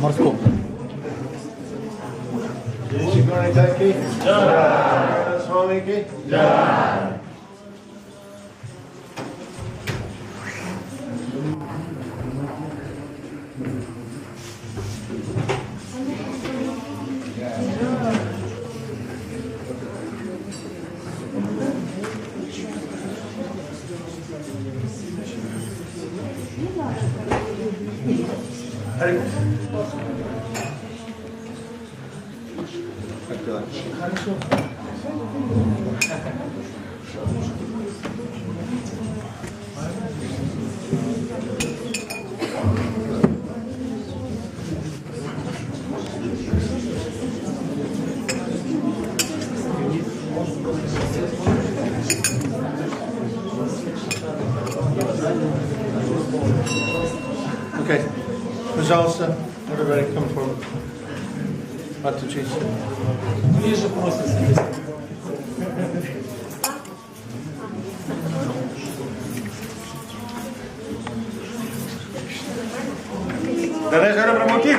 Морском. Okay, пожалуйста, everybody come forward. Отучись. Ближе просто садись. Дханешвара Прабху ки?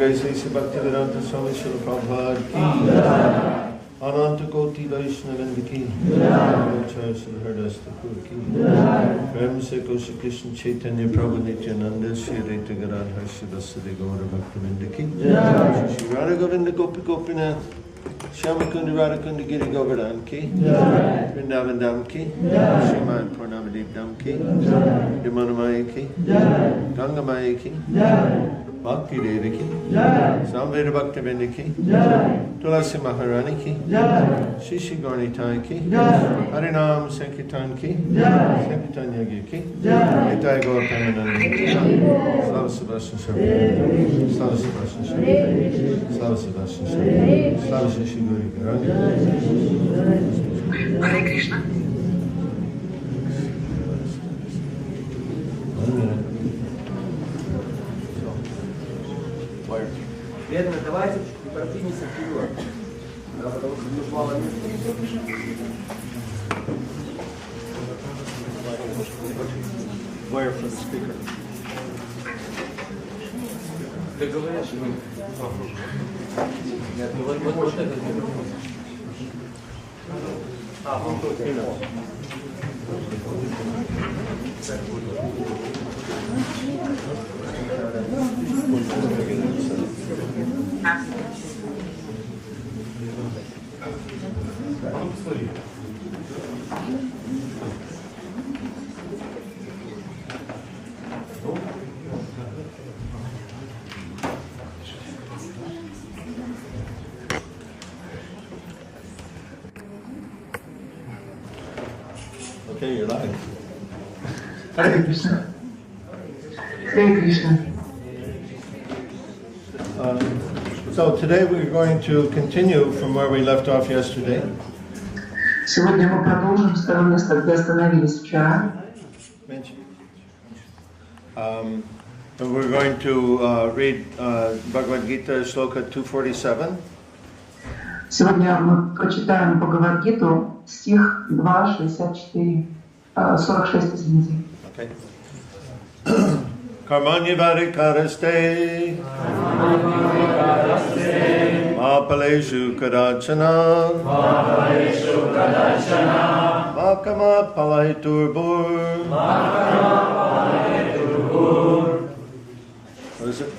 Jai Sri Bhaktivedanta Swami Srila Prabhupada ki. Ananta Koti Vaishnavendra ki. Acharya Srila Haridas Thakur ki. Prem Se Kosha Krishna Chaitanya Prabhu Nityananda Shri Advaita Gadadhar Srivasadi Gaura Bhaktivinoda ki. Shri Radha Govinda Gopi Gopinath Shyamakunda Radhakunda Giri Govardhan ki. Vrindavan Dham ki. Srimad Purnamadeep Dham ki. Yamunamaya ki. Gangamaya ki. Bhakti Devi ki. Samveda Bhaktivinoda ki. Tulasi Maharani ki. Shishi Gaurnitai ki. Harinam Sankirtan ki. Sankirtan Yagya ki. Nitai Gaur Premananda ki. Slava Sebastian Sharma. Slava Sebastian Sharma. Slava Sebastian Sharma. Slava Shishi Gauri Garanga. Hare Krishna. Верно, давайте продвинемся вперед. Да, потому что тут мало места. Wire for the speaker. Ты говоришь, нет, ну вот этот микрофон. Вон тут. Okay, you're live. Hare Krishna. Hare Krishna. So today we're going to continue from where we left off yesterday. Сегодня мы продолжим с того места, где остановились вчера. And we're going to read Bhagavad Gita Shloka 247. Сегодня мы прочитаем Бхагавад-гиту, стих 2, 64, 46, извините. Okay. Karmanya varikaraste Mapaleshu kadachana Makama palahiturbur. What is it?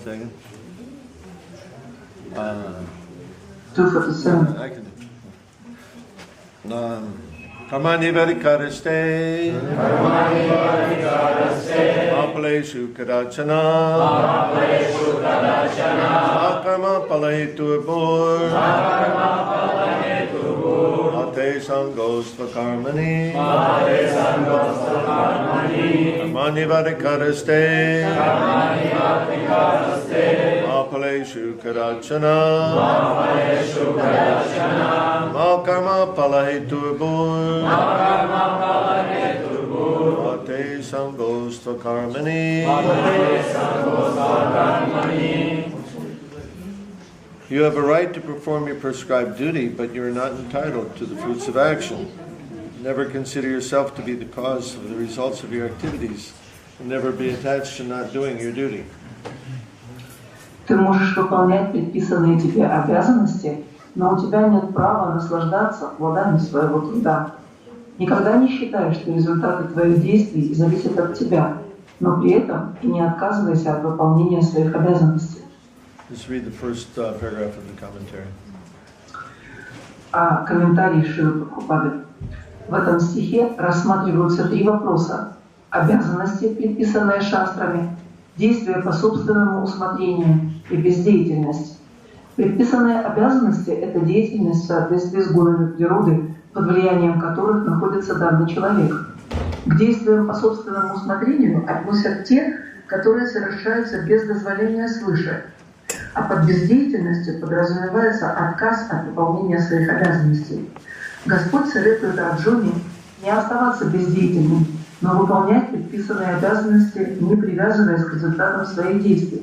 Second. 247. I can do. Karmani varikaraste Mapaleshu kadachana Akarma palahiturbur Ate sangos vakarmani Karmani varikaraste Mapaleshu kadachana Makarma palahiturbur Ate sangos vakarmani. You have a right to perform your prescribed duty, but you are not entitled to the fruits of action. Never consider yourself to be the cause of the results of your activities, and never be attached to not doing your duty. Ты можешь выполнять предписанные тебе обязанности, но у тебя нет права наслаждаться плодами своего труда. Никогда не считай, что результаты твоих действий зависят от тебя, но при этом и не отказывайся от выполнения своих обязанностей. Just read the first paragraph of the commentary. Комментарий Шрилы Прабхупады. В этом стихе рассматриваются три вопроса: обязанности, предписанные шастрами, действия по собственному усмотрению и бездеятельность. Предписанные обязанности – это деятельность в соответствии с законами природы, под влиянием которых находится данный человек. К действиям по собственному усмотрению относят те, которые совершаются без дозволения свыше, а под бездеятельностью подразумевается отказ от выполнения своих обязанностей. Господь советует Арджуне не оставаться бездеятельным, но выполнять предписанные обязанности, не привязываясь к результатам своих действий.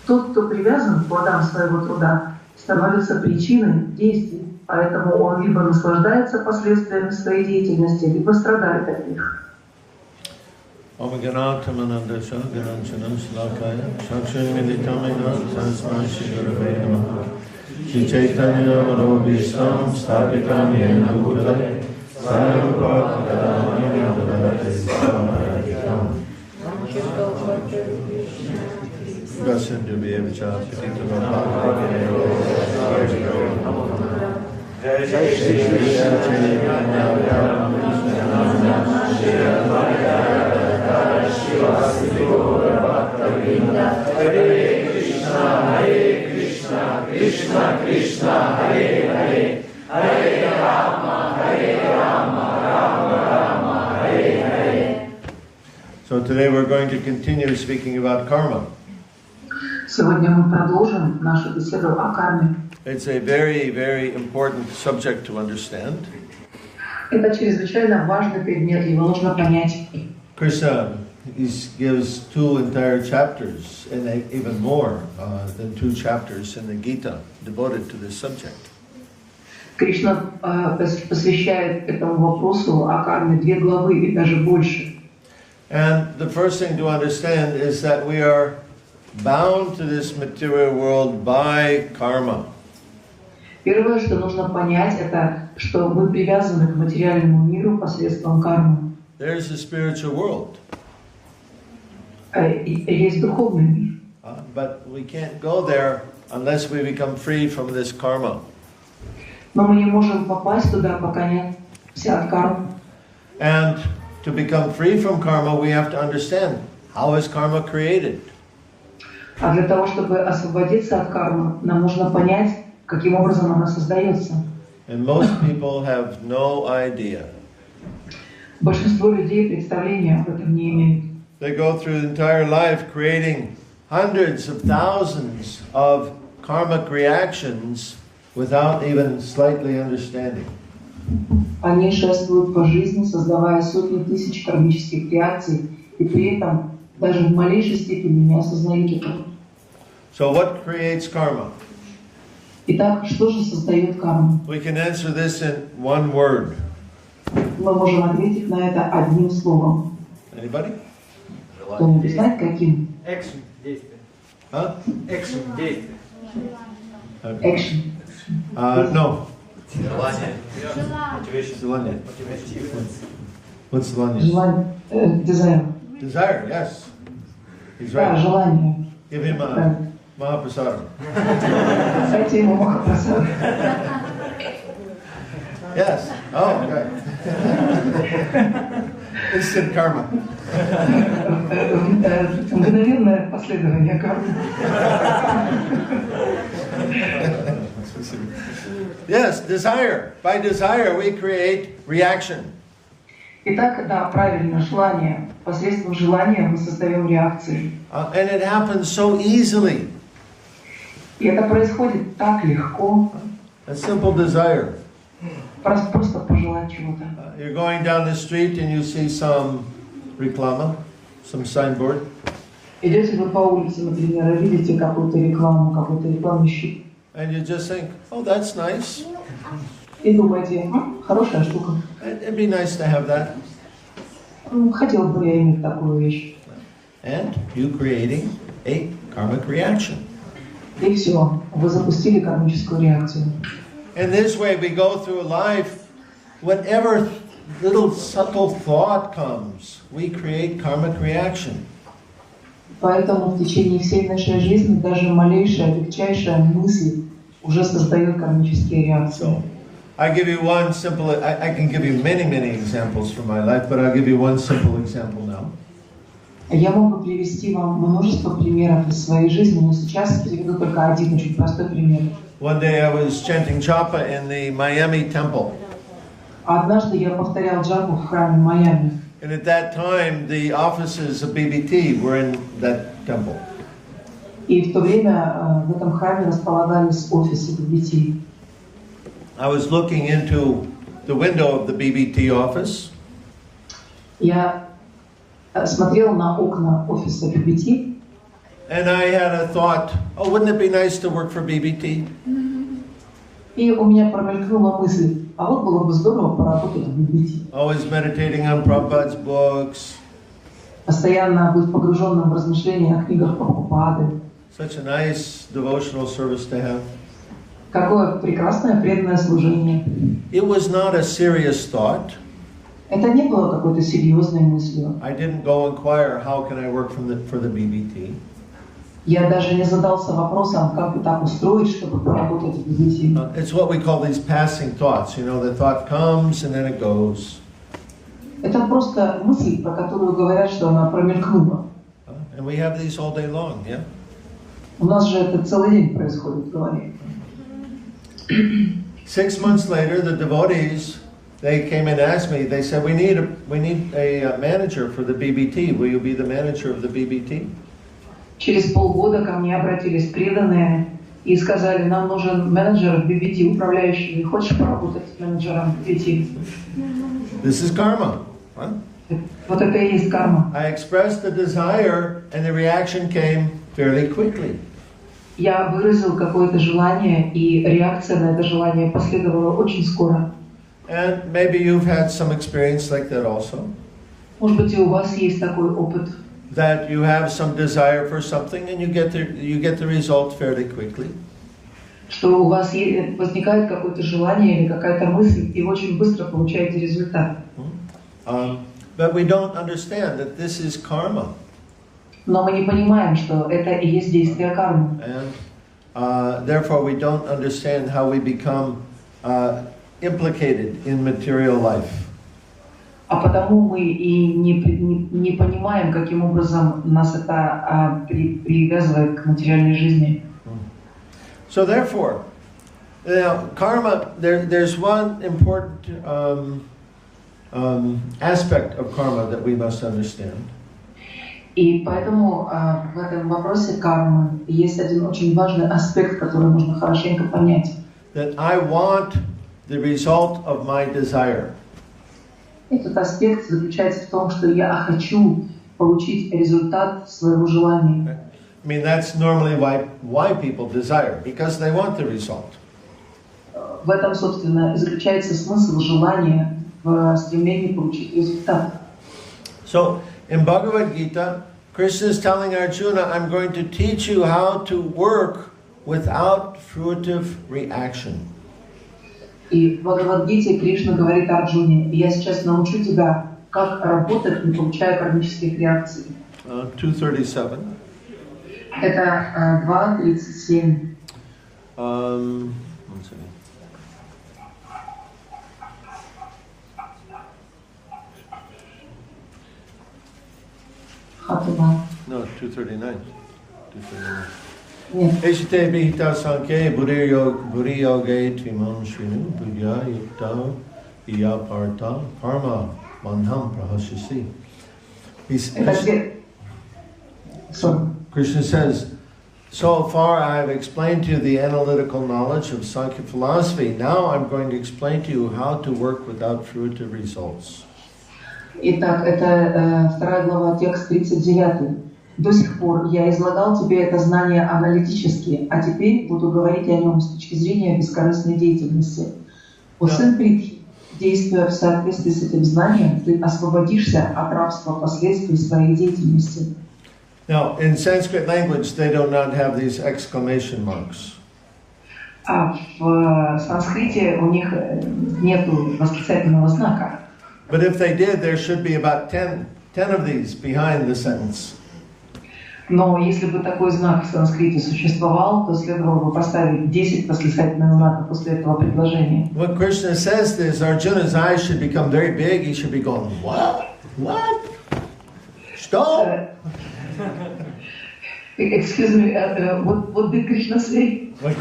Тот, кто привязан к плодам своего труда, становится причиной действий, поэтому он либо наслаждается последствиями своей деятельности, либо страдает от них. Krishna Krishna Hare Hare Hare Rama Rama Rama Hare Hare. So today we're going to continue speaking about karma. Сегодня мы продолжим нашу беседу о карме. It's a very, very important subject to understand. Это чрезвычайно важный предмет, его нужно понять. Krishna gives 2 entire chapters, and even more than 2 chapters in the Gita devoted to this subject. Кришна посвящает этому вопросу о карме 2 главы и даже больше. And the first thing to understand is that we are bound to this material world by karma. Первое, что нужно понять, это что мы привязаны к материальному миру посредством кармы. There's a spiritual world. Есть духовный мир. But we can't go there unless we become free from this karma. Но мы не можем попасть туда, пока не вся от кармы. And to become free from karma, we have to understand how is karma created. А для того, чтобы освободиться от кармы, нам нужно понять, каким образом она создается. And most people have no idea. Большинство людей представления об этом не имеют. They go through the entire life creating hundreds of thousands of karmic reactions without even slightly understanding. Они шествуют по жизни, создавая сотни тысяч кармических реакций, и при этом даже в малейшей степени не осознают этого. So what creates karma? Итак, что же создает карму? We can answer this in one word. Мы можем ответить на это одним словом. Anybody? Кто-нибудь знает, каким? Экшен, действие. Huh? Экшен, действие. Экшен. No. Желание. Желание. What's желание? Желание. Desire. Desire, yes. He's Да, right. желание. Give him Да. Mahaprasad. Дайте ему Махапрасад. Yes. Oh, okay. Instant karma. Мгновенное последование кармы. Yes, desire. By desire, we create reaction. Итак, да, правильно, желание. Посредством желания мы создаем реакции. And it happens so easily. И это происходит так легко. A simple desire. Просто пожелать чего-то. You're going down the street and you see some reklama, some signboard. Идете вы по улице, например, и видите какую-то рекламу, какой-то рекламный щит. And you just think, oh, that's nice. И думаете, хорошая штука. It'd be nice to have that. Хотел бы я иметь такую вещь. And you creating a karmic reaction. И все, вы запустили кармическую реакцию. In this way, we go through life, whatever little subtle thought comes, we create karmic reaction. Поэтому в течение всей нашей жизни даже малейшая, легчайшая мысль уже создает кармические реакции. So, I give you one simple, I can give you many, many examples from my life, but I'll give you one simple example now. Я могу привести вам множество примеров из своей жизни, но сейчас приведу только один очень простой пример. One day I was chanting japa in the Miami temple. Однажды я повторял джапу в храме Майами. And at that time, the offices of BBT were in that temple. И в то время в этом храме располагались офисы BBT. I was looking into the window of the BBT office. Я смотрел на окна офиса BBT. And I had a thought, oh, wouldn't it be nice to work for BBT? И у меня промелькнула мысль, а вот было бы здорово поработать в BBT. Always meditating on Prabhupada's books. Постоянно быть погруженным в размышления о книгах Прабхупады. Such a nice devotional service to have. Какое прекрасное преданное служение. It was not a serious thought. Это не было какой-то серьезной мыслью. I didn't go inquire how can I work for the BBT. Я даже не задался вопросом, как бы так устроить, чтобы поработать в BBT. It's what we call these passing thoughts. You know, the thought comes and then it goes. Это просто мысль, про которую говорят, что она промелькнула. And we have these all day long, yeah? У нас же это целый день происходит в голове. 6 months later, the devotees, they came and asked me, they said, we need a manager for the BBT. Will you be the manager of the BBT? Через полгода ко мне обратились преданные и сказали, нам нужен менеджер в BBT, управляющий. Хочешь поработать менеджером в BBT? This is karma. Huh? Вот это и есть карма. I expressed the desire and the reaction came fairly quickly. Я выразил какое-то желание, и реакция на это желание последовала очень скоро. And maybe you've had some experience like that also. Может быть, и у вас есть такой опыт. That you have some desire for something and you get the result fairly quickly. Что у вас возникает какое-то желание или какая-то мысль, и очень быстро получаете результат. But we don't understand that this is karma. Но мы не понимаем, что это и есть действие кармы. And therefore we don't understand how we become implicated in material life. А потому мы и не понимаем, каким образом нас это привязывает к материальной жизни. So therefore, karma, there's one important aspect of karma that we must understand. И поэтому в этом вопросе кармы есть один очень важный аспект, который нужно хорошенько понять. That I want the result of my desire. Этот аспект заключается в том, что я хочу получить результат своего желания. I mean, that's normally why people desire, because they want the result. В этом, собственно, и заключается смысл желания в стремлении получить результат. So, in Bhagavad Gita, Krishna is telling Arjuna, I'm going to teach you how to work without fruitive reaction. И в Бхагавад-гите Кришна говорит Арджуне, я сейчас научу тебя, как работать, не получая кармических реакций. 2:37. Это 2:37. One second. Хатуна. No, 2:39. 2:39. Нет. Eshite bihita sanke buriyoge tvimam shrinu budya yukta iyaparta karma manham prahashisi. Krishna says, so far I have explained to you the analytical knowledge of Sankhya philosophy. Now I'm going to explain to you how to work without fruitive results. Итак, это 2 глава, текст 39. До сих пор я излагал тебе это знание аналитически, а теперь буду говорить о нем с точки зрения бескорыстной деятельности. О сын Притхи, действуя в соответствии с этим знанием, ты освободишься от рабства последствий своей деятельности. Now, in Sanskrit language, they do not have these exclamation marks. А в санскрите у них нету восклицательного знака. But if they did, there should be about 10 of these behind the sentence. Но если бы такой знак в санскрите существовал, то следовало бы поставить 10 восклицательных знаков после этого предложения. When Krishna says this, Arjuna's eyes should become very big. He should be going, what? What? Stop! Excuse me, what did Krishna say? When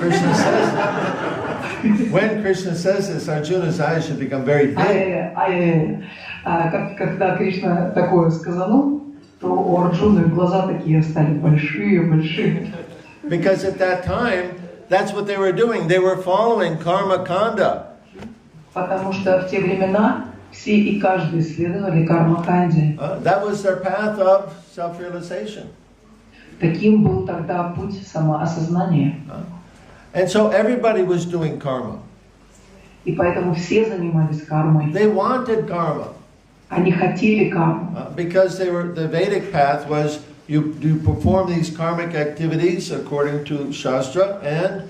Krishna says this, Arjuna's eyes should become very big. Когда Кришна такое сказал, то у Арджуны глаза такие стали большие. Because at that time, that's what they were doing. They were following karma kanda. Потому что в те времена все и каждый следовали карма-канде. That was their path of self-realization. Таким был тогда путь самоосознания. And so everybody was doing karma. И поэтому все занимались кармой. They wanted karma. Они хотели карму. Because the Vedic path was you perform these karmic activities according to Shastra, and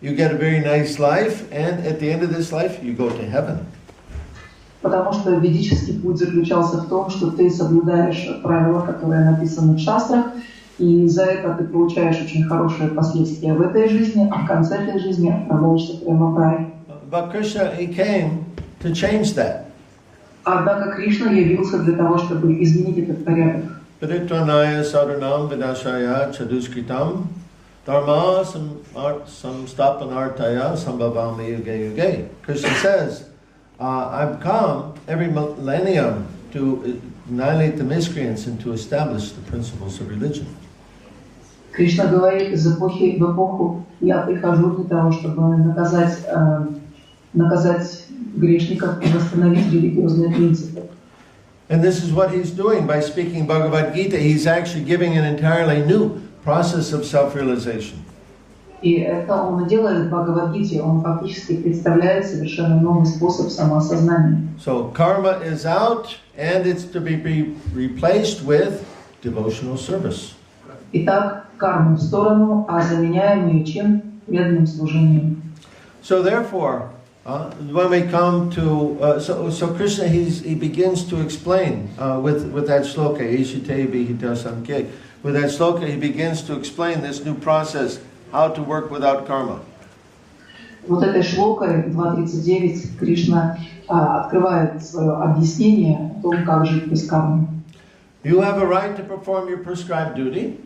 you get a very nice life, and at the end of this life you go to heaven. Потому что ведический путь заключался в том, что ты соблюдаешь правила, которые написаны в шастрах, и за это ты получаешь очень хорошие последствия в этой жизни, а в конце этой жизни отправляешься прямо в рай. But Krishna, he came to change that. Однако Кришна явился для того, чтобы изменить этот порядок. Paritranaya saranam vinashaya chaduskritam dharma samstapanartaya sambhavami yuge yuge. Krishna says, I've come every millennium to annihilate the miscreants and to establish the principles of religion. Кришна говорит, из эпохи в эпоху я прихожу для того, чтобы наказать грешников и восстановить религиозные принципы. And this is what he's doing by speaking Bhagavad Gita. He's actually giving an entirely new process of self-realization. И это он и делает в Бхагавад-гите. Он фактически представляет совершенно новый способ самоосознания. So karma is out, and it's to be replaced with devotional service. Итак, карму в сторону, а заменяем ее чем? Преданным служением. So therefore, when we come to so Krishna, he begins to explain with that shloka, Ishite Vihita Samkhya. With that shloka, he begins to explain this new process, how to work without karma. Вот этой шлокой 2.39 Кришна открывает свое объяснение о том, как жить без кармы. You have a right to perform your prescribed duty.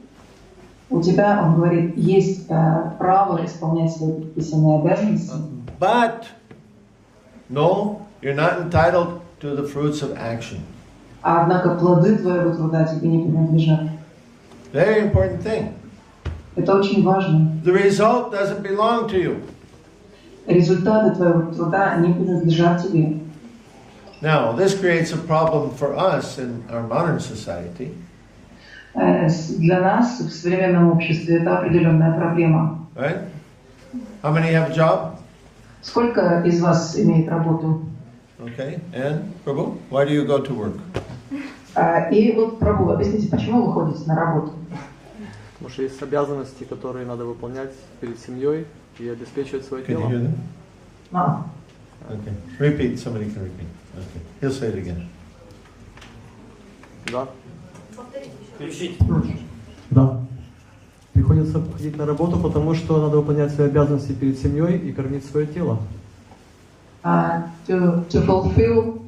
У тебя, он говорит, есть право исполнять свои предписанные обязанности. But no, you're not entitled to the fruits of action. Однако плоды твоего труда тебе не принадлежат. Very important thing. Это очень важно. The result doesn't belong to you. Результаты твоего труда не принадлежат тебе. Now, this creates a problem for us in our modern society. Для нас в современном обществе это определенная проблема. Right? How many have a job? Сколько из вас имеет работу? Okay. And Prabhu, why do you go to work? И вот, Прабху, объясните, почему вы ходите на работу? Потому что есть обязанности, которые надо выполнять перед семьей и обеспечивать свое Can тело. you hear them? No. Okay. Repeat. Somebody can repeat. Okay. He'll say it again. Да. Включить. Да. Приходится ходить на работу, потому что надо выполнять свои обязанности перед семьей и кормить свое тело. To fulfill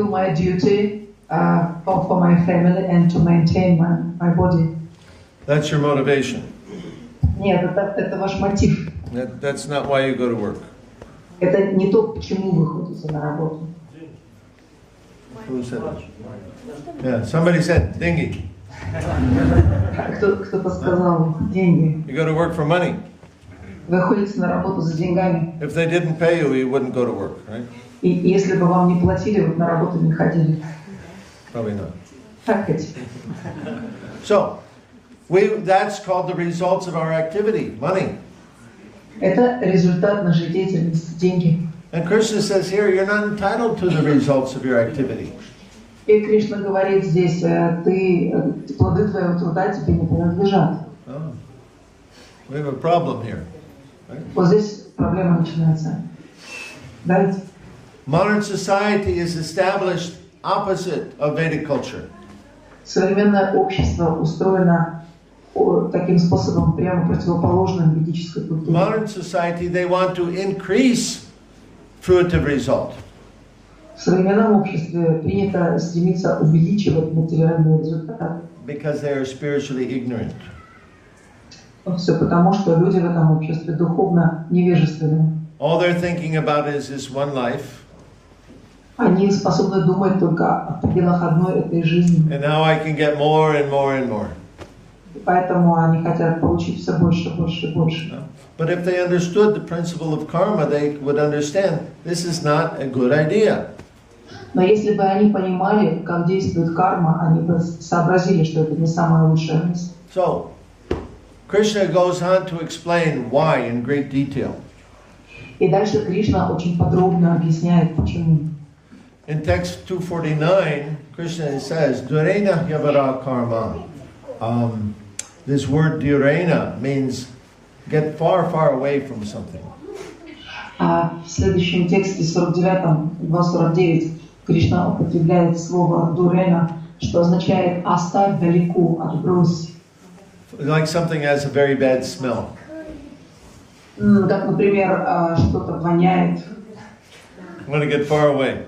my duty for my family and to maintain my body. That's your motivation. Нет, это ваш мотив. That's not why you go to work. Это не то, почему вы ходите на работу. Who said that? Yeah, somebody said dingy. Кто-то сказал деньги. You go to work for money. Вы ходите на работу за деньгами. If they didn't pay you, you wouldn't go to work, right? И если бы вам не платили, вы бы на работу не ходили. Probably not. Так ведь? So, that's called the results of our activity, money. Это результат нашей деятельности, деньги. And Krishna says here, you're not entitled to the results of your activity. И Кришна говорит здесь, плоды твоего труда тебе не принадлежат. Oh. We have a problem here. Right? Вот здесь проблема начинается. Да ведь? Modern society is established opposite of Vedic culture. Современное общество устроено таким способом, прямо противоположным ведической культуре. Modern society, they want to increase fruitive result. В современном обществе принято стремиться увеличивать материальные результаты. Because they are spiritually ignorant. Все потому, что люди в этом обществе духовно невежественны. All they're thinking about is this one life. Они способны думать только о пределах одной этой жизни. And now I can get more and more and more. И поэтому они хотят получить все больше, больше и больше. But if they understood the principle of karma, they would understand this is not a good idea. Но если бы они понимали, как действует карма, они бы сообразили, что это не самая лучшая мысль. So, Krishna goes on to explain why in great detail. И дальше Кришна очень подробно объясняет, почему. In text 249, Krishna says, Durena Yavara Karma. This word Durena means get far, far away from something. А в следующем тексте, 49-м, 2.49, Кришна употребляет слово «дурена», что означает «оставь далеко, отбрось». Like something has a very bad smell. Как, например, что-то воняет. I want to get far away.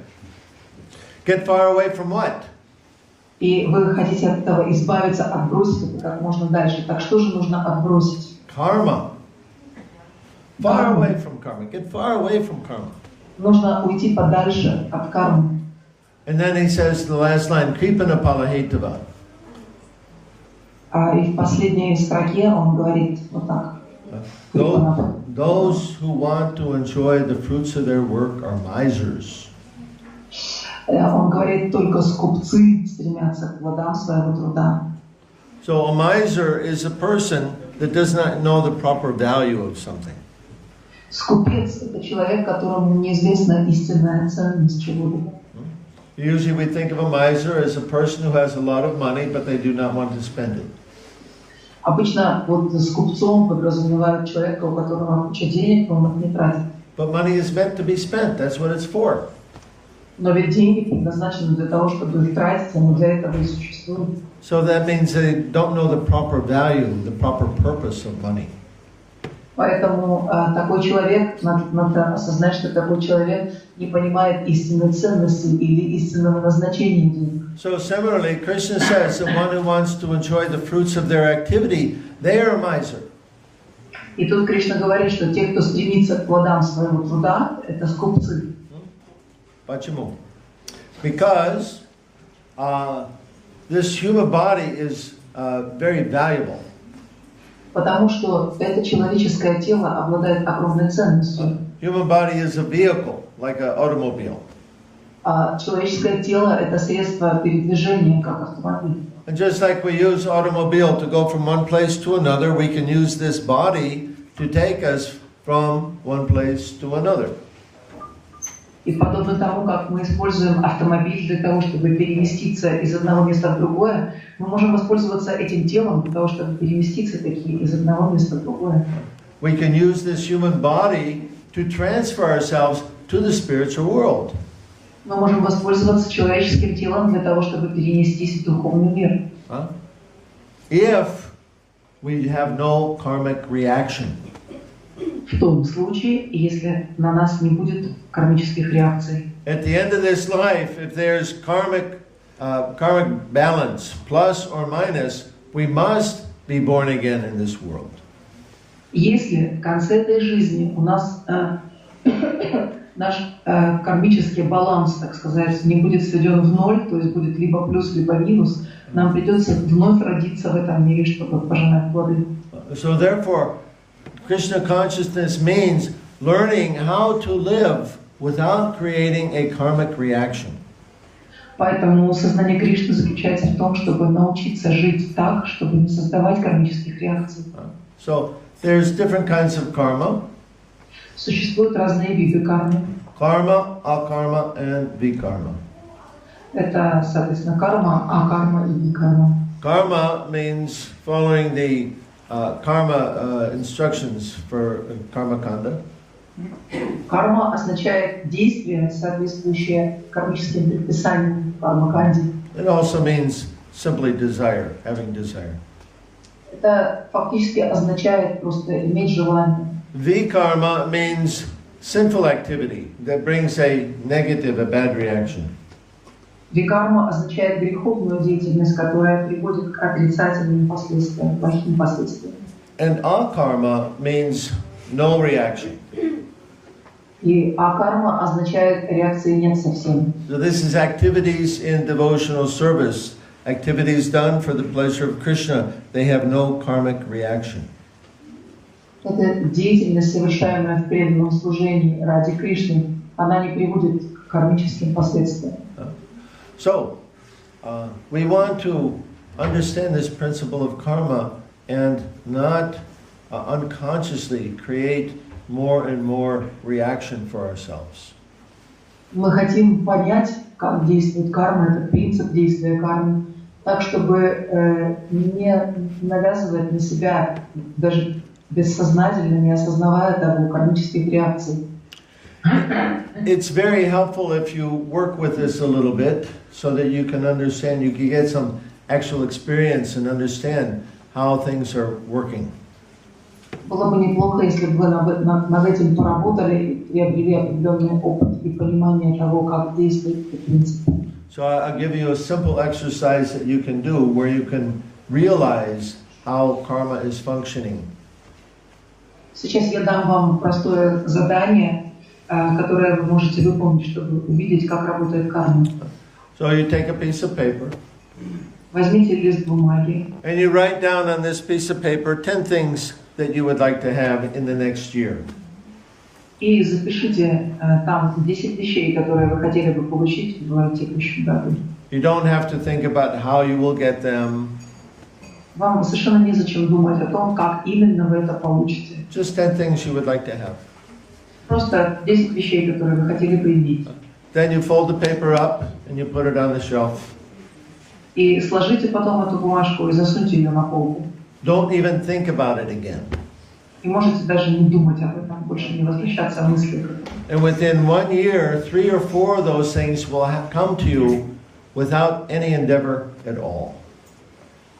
Get far away from what? И вы хотите от этого избавиться, отбросить это как можно дальше. Так что же нужно отбросить? Karma. Far away from karma. Get far away from karma. Нужно уйти подальше от кармы. And then he says the last line, Kripana Palahetava. И в последней строке он говорит вот так. Those who want to enjoy the fruits of their work are misers. Он говорит, только скупцы стремятся к плодам своего труда. So a miser is a person that does not know the proper value of something. Скупец – это человек, которому неизвестна истинная ценность чего-либо. Usually we think of a miser as a person who has a lot of money, but they do not want to spend it. Обычно вот с купцом подразумевают человека, у которого куча денег, но он их не тратит. But money is meant to be spent. That's what it's for. Но ведь деньги предназначены для того, чтобы их тратить, они для этого и существуют. So that means they don't know the proper value, the proper purpose of money. Поэтому такой человек, надо осознать, что такой человек не понимает истинной ценности или истинного назначения денег. So similarly, Krishna says that one who wants to enjoy the fruits of their activity, they are a miser. И тут Кришна говорит, что те, кто стремится к плодам своего труда, это скупцы. Почему? Because this human body is very valuable. Потому что это человеческое тело обладает огромной ценностью. Human body is a vehicle, like an automobile. Человеческое тело – это средство передвижения, как автомобиль. And just like we use automobile to go from one place to another, we can use this body to take us from one place to another. И подобно тому, как мы используем автомобиль для того, чтобы переместиться из одного места в другое, мы можем воспользоваться этим телом для того, чтобы переместиться таки из одного места в другое. We can use this human body to transfer ourselves to the spiritual world. Мы можем воспользоваться человеческим телом для того, чтобы перенестись в духовный мир. If we have no karmic reaction. В том случае, если на нас не будет кармических реакций. At the end of this life, if there's karmic balance, plus or minus, we must be born again in this world. Если в конце этой жизни у нас наш кармический баланс, так сказать, не будет сведен в ноль, то есть будет либо плюс, либо минус, нам придется вновь родиться в этом мире, чтобы пожинать плоды. So therefore, Krishna consciousness means learning how to live without creating a karmic reaction. Поэтому сознание Кришны заключается в том, чтобы научиться жить так, чтобы не создавать кармических реакций. So there's different kinds of karma. Существуют разные виды кармы. Karma, akarma, and vikarma. Это, соответственно, карма, акарма и викарма. Karma means following the karma instructions for karma kanda. Карма означает действие, соответствующее кармическим предписаниям карма-канди. It also means simply desire, having desire. Это фактически означает просто иметь желание. Vikarma means sinful activity that brings a negative, a bad reaction. Викарма означает греховную деятельность, которая приводит к отрицательным последствиям, плохим последствиям. And akarma means no reaction. И акарма означает реакции нет совсем. So this is activities in devotional service, activities done for the pleasure of Krishna. They have no karmic reaction. Это деятельность, совершаемая в преданном служении ради Кришны, она не приводит к кармическим последствиям. So, we want to understand this principle of karma and not unconsciously create more and more reaction for ourselves. Мы хотим понять, как действует карма, этот принцип действия кармы, так, чтобы не навязывать на себя, даже бессознательно, не осознавая того, кармических реакций. It's very helpful if you work with this a little bit so that you can understand, you can get some actual experience and understand how things are working. Было бы неплохо, если бы вы над этим поработали и приобрели определенный опыт и понимание того, как действует этот принцип. So I'll give you a simple exercise that you can do where you can realize how karma is functioning. Сейчас я дам вам простое задание, которое вы можете выполнить, чтобы увидеть, как работает карма. So you take a piece of paper. Возьмите лист бумаги. And you write down on this piece of paper 10 things that you would like to have in the next year. И запишите там 10 вещей, которые вы хотели бы получить в текущем году. You don't have to think about how you will get them. Вам совершенно незачем думать о том, как именно вы это получите. Just 10 things you would like to have. Просто 10 вещей, которые вы хотели бы иметь. Then you fold the paper up and you put it on the shelf. И сложите потом эту бумажку и засуньте ее на полку. Don't even think about it again. И можете даже не думать об этом, больше не возвращаться в мысли. And within 1 year, 3 or 4 of those things will come to you without any endeavor at all.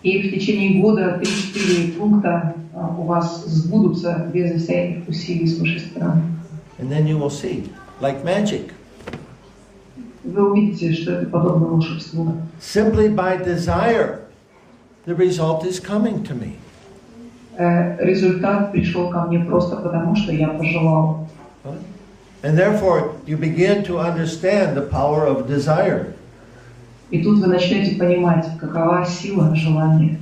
И в течение года 3-4 пункта у вас сбудутся без всяких усилий с вашей стороны. And then you will see, like magic. Вы увидите, что это подобно волшебству. Simply by desire, the result is coming to me. Результат пришел ко мне просто потому, что я пожелал. And therefore, you begin to understand the power of desire. И тут вы начнете понимать, какова сила желания.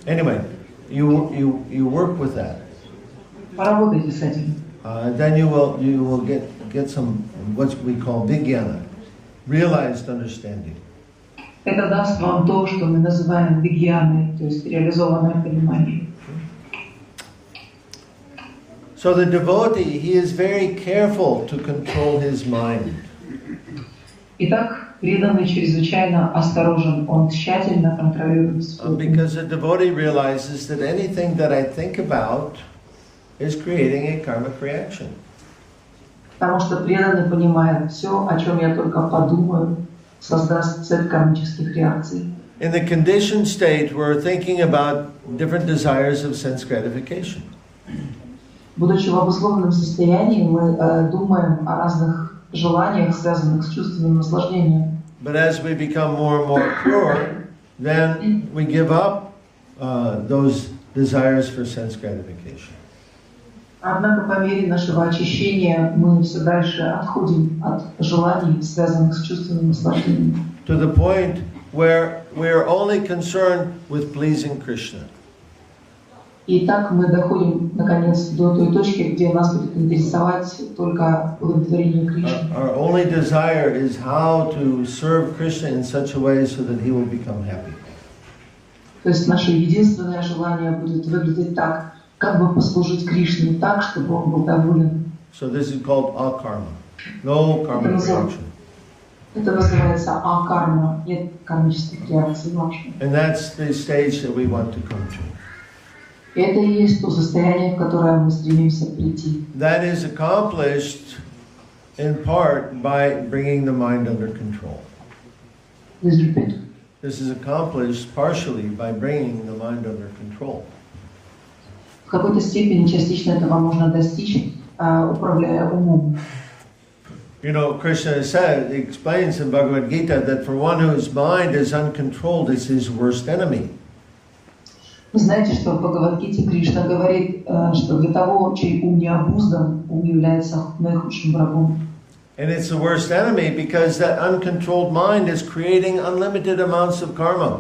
Anyway, you work with that. Поработайте с этим. Then you will get some what we call vijnana, realized understanding. Это даст вам то, что мы называем вигьяной, то есть реализованное понимание. So the devotee, he is very careful to control his mind. Итак, преданный чрезвычайно осторожен, он тщательно контролирует свой ум. Because the devotee realizes that anything that I think about is creating a karmic reaction. Потому что преданный понимает, все, о чем я только подумаю, создаст цепь кармических реакций. In the conditioned state, we're thinking about different desires of sense gratification. Будучи в обусловленном состоянии, мы думаем о разных желаниях, связанных с чувственным наслаждением. But as we become more and more pure, then we give up those desires for sense gratification. Однако по мере нашего очищения мы все дальше отходим от желаний, связанных с чувственным наслаждением. To the point where we are only concerned with pleasing Krishna. И так мы доходим, наконец, до той точки, где нас будет интересовать только удовлетворение Кришны. Our only desire is how to serve Krishna in such a way so that he will become happy. То есть наше единственное желание будет выглядеть так, как бы послужить Кришне так, чтобы он был доволен. So this is called akarma. No karma reaction. Это называется акарма, нет кармических реакций вообще. And that's the stage that we want to come to. Это и есть то состояние, в которое мы стремимся прийти. That is accomplished in part by bringing the mind under control. This is accomplished partially by bringing the mind under control. В какой-то степени частично этого можно достичь, управляя умом. You know, Krishna said, he explains in Bhagavad Gita that for one whose mind is uncontrolled, it's his worst enemy. Вы знаете, что в Бхагавад-гите Кришна говорит, что для того, чей ум не обуздан, ум является наихудшим врагом. And it's the worst enemy because that uncontrolled mind is creating unlimited amounts of karma.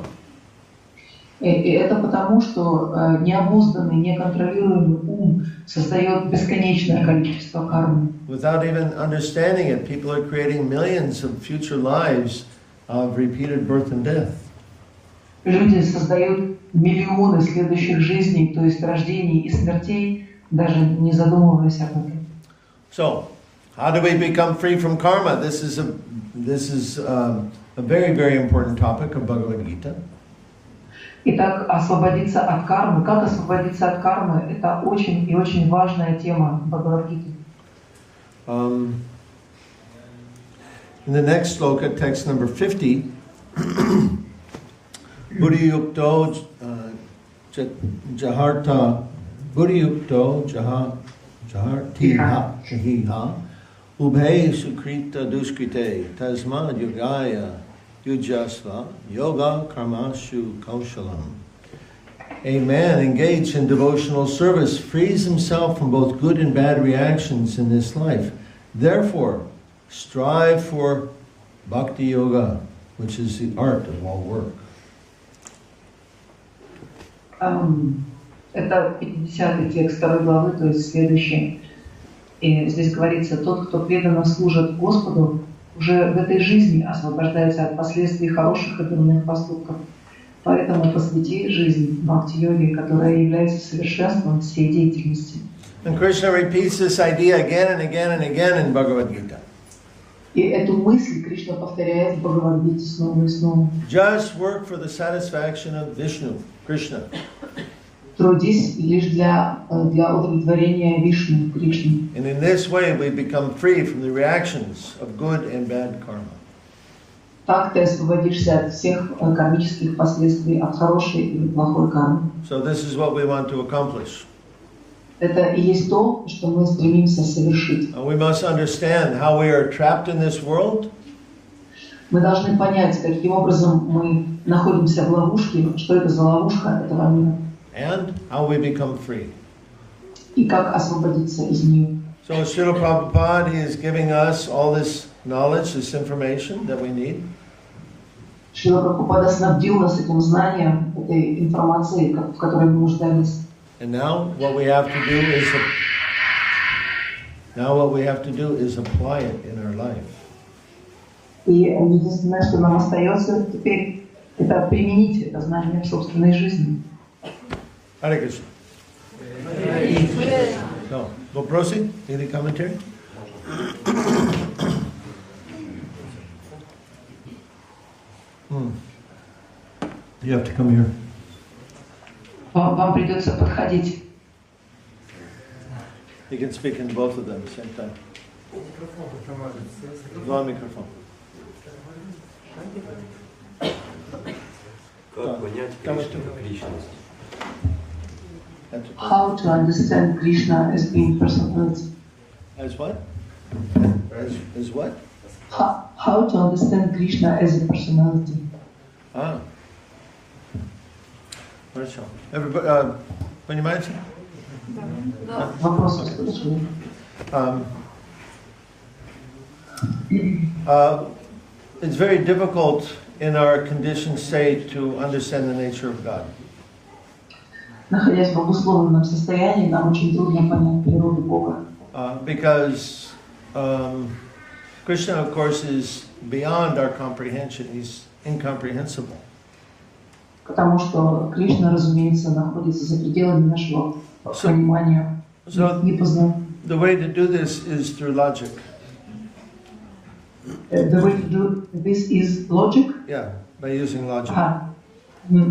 И это потому, что необузданный, неконтролируемый ум создает бесконечное количество кармы. Without even understanding it, people are creating millions of future lives of repeated birth and death. Люди создают миллионы следующих жизней, то есть рождений и смертей, даже не задумываясь об этом. So, how do we become free from karma? This is a very, very important topic of Bhagavad Gita. Итак, освободиться от кармы. Как освободиться от кармы? Это очень и очень важная тема Бхагавад-гиты. In the next sloka, text number 50, Buddhiyukto Jaharta Buddhiyukto Jahartiha Shahiha Ubhe Sukrita Duskrite Tasmad Yogaya Yujasva Yoga Karmashu Kaushalam. A man engaged in devotional service frees himself from both good and bad reactions in this life. Therefore, strive for Bhakti Yoga, which is the art of all work. Это 50-й текст 2 главы, то есть следующий. И здесь говорится, тот, кто преданно служит Господу, уже в этой жизни освобождается от последствий хороших и дурных поступков. Поэтому посвяти жизнь бхакти-йоге, которая является совершенством всей деятельности. And Krishna repeats this idea again and again and again in Bhagavad Gita. И эту мысль Кришна повторяет в Бхагавад-гите снова и снова. Just work for the satisfaction of Vishnu, Krishna. Трудись лишь для удовлетворения Вишну, Кришны. And in this way we become free from the reactions of good and bad karma. Так ты освободишься от всех кармических последствий, от хорошей или плохой кармы. So this is what we want to accomplish. Это и есть то, что мы стремимся совершить. We must understand how we are trapped in this world. Мы должны понять, каким образом мы находимся в ловушке, что это за ловушка этого мира. And how we become free. И как освободиться из нее. So Srila Prabhupada is giving us all this knowledge, this information that we need. Шрила Прабхупада снабдил нас этим знанием, этой информацией, в которой мы нуждались. And now what we have to do is apply it in our life. И единственное, что нам остается теперь, это применить это знание в собственной жизни. Hare Krishna. So, Vопроси? Any commentary? You have to come here. Вам придется подходить. You can speak in both of them at the same time. Два микрофона. Как понять Кришну? How to understand Krishna as being personality? As what? As what? How to understand Krishna as a personality? Ah. Хорошо. Everybody, понимаете? Да. Вопрос слышали? It's very difficult in our conditioned state to understand the nature of God. Находясь в обусловленном состоянии, нам очень трудно понять природу Бога. Because Krishna, of course, is beyond our comprehension. He's incomprehensible. Потому что Кришна, разумеется, находится за пределами нашего понимания. The way to do this is through logic. The way to do this is logic? Yeah, by using logic.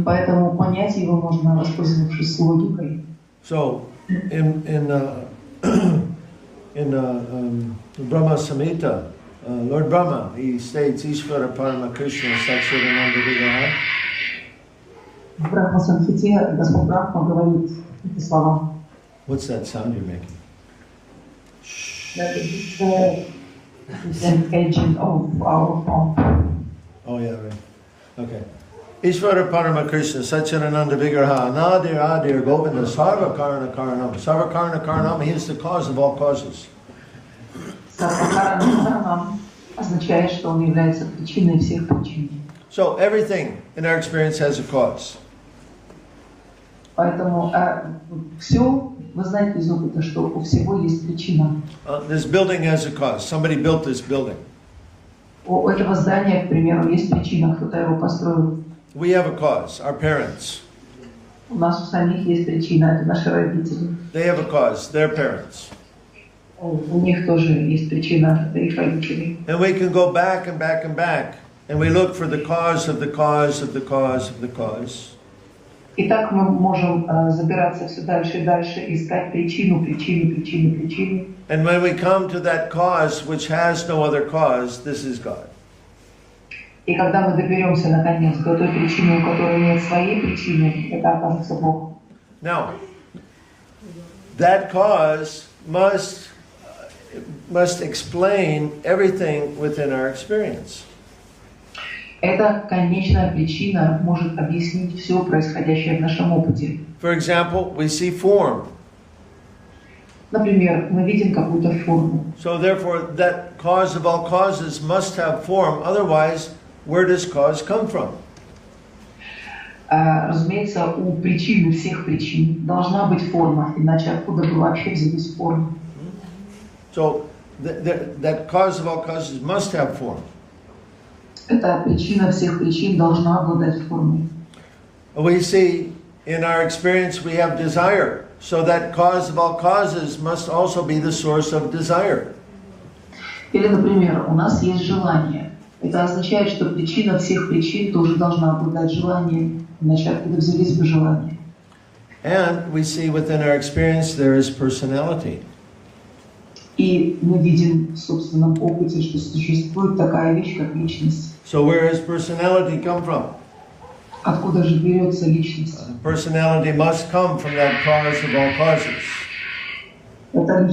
Поэтому понять его можно, воспользовавшись логикой. So, in Brahma Samhita, Lord Brahma, he states, Ishvara Parama Krishna Satchidananda Vigraha. В Брахма Самхите Господь Брахма говорит эти слова. What's that sound you're making? That is the agent of our phone. Oh yeah, right. Okay. Ishvara Parama Krishna Satchidananda Vigraha Anadir Adir Govinda Sarva Karana Karanam. Sarva Karana Karanam, he is the cause of all causes. Sarva Karana Karanam означает, что он является причиной всех причин. So everything in our experience has a cause. Поэтому все, вы знаете из опыта, что у всего есть причина. This building has a cause. Somebody built this building. У этого здания, к примеру, есть причина, кто-то его построил. We have a cause, our parents. У нас у самих есть причина, это наши родители. They have a cause, their parents. У них тоже есть причина, это их родители. And we can go back and back and back, and we look for the cause of the cause of the cause of the cause. И так мы можем забираться все дальше и дальше, искать причину. And when we come to that cause which has no other cause, this is God. И когда мы доберемся наконец до той причины, у которой нет своей причины, это окажется Бог. Now, that cause must explain everything within our experience. Эта конечная причина может объяснить все происходящее в нашем опыте. For example, we see form. Например, мы видим какую-то форму. So therefore, that cause of all causes must have form. Otherwise, where does cause come from? Разумеется, у причины всех причин должна быть форма, иначе откуда бы вообще взялись формы? So that cause of all causes must have form. Эта причина всех причин должна обладать формой. We see in our experience we have desire. So that cause of all causes must also be the source of desire. Или, например, у нас есть желание. Это означает, что причина всех причин тоже должна обладать желанием, иначе откуда взялись бы желания. And we see within our experience there is personality. И мы видим в собственном опыте, что существует такая вещь, как личность. So where does personality come from? Откуда же берется личность? Personality must come from that cause of all causes. Эта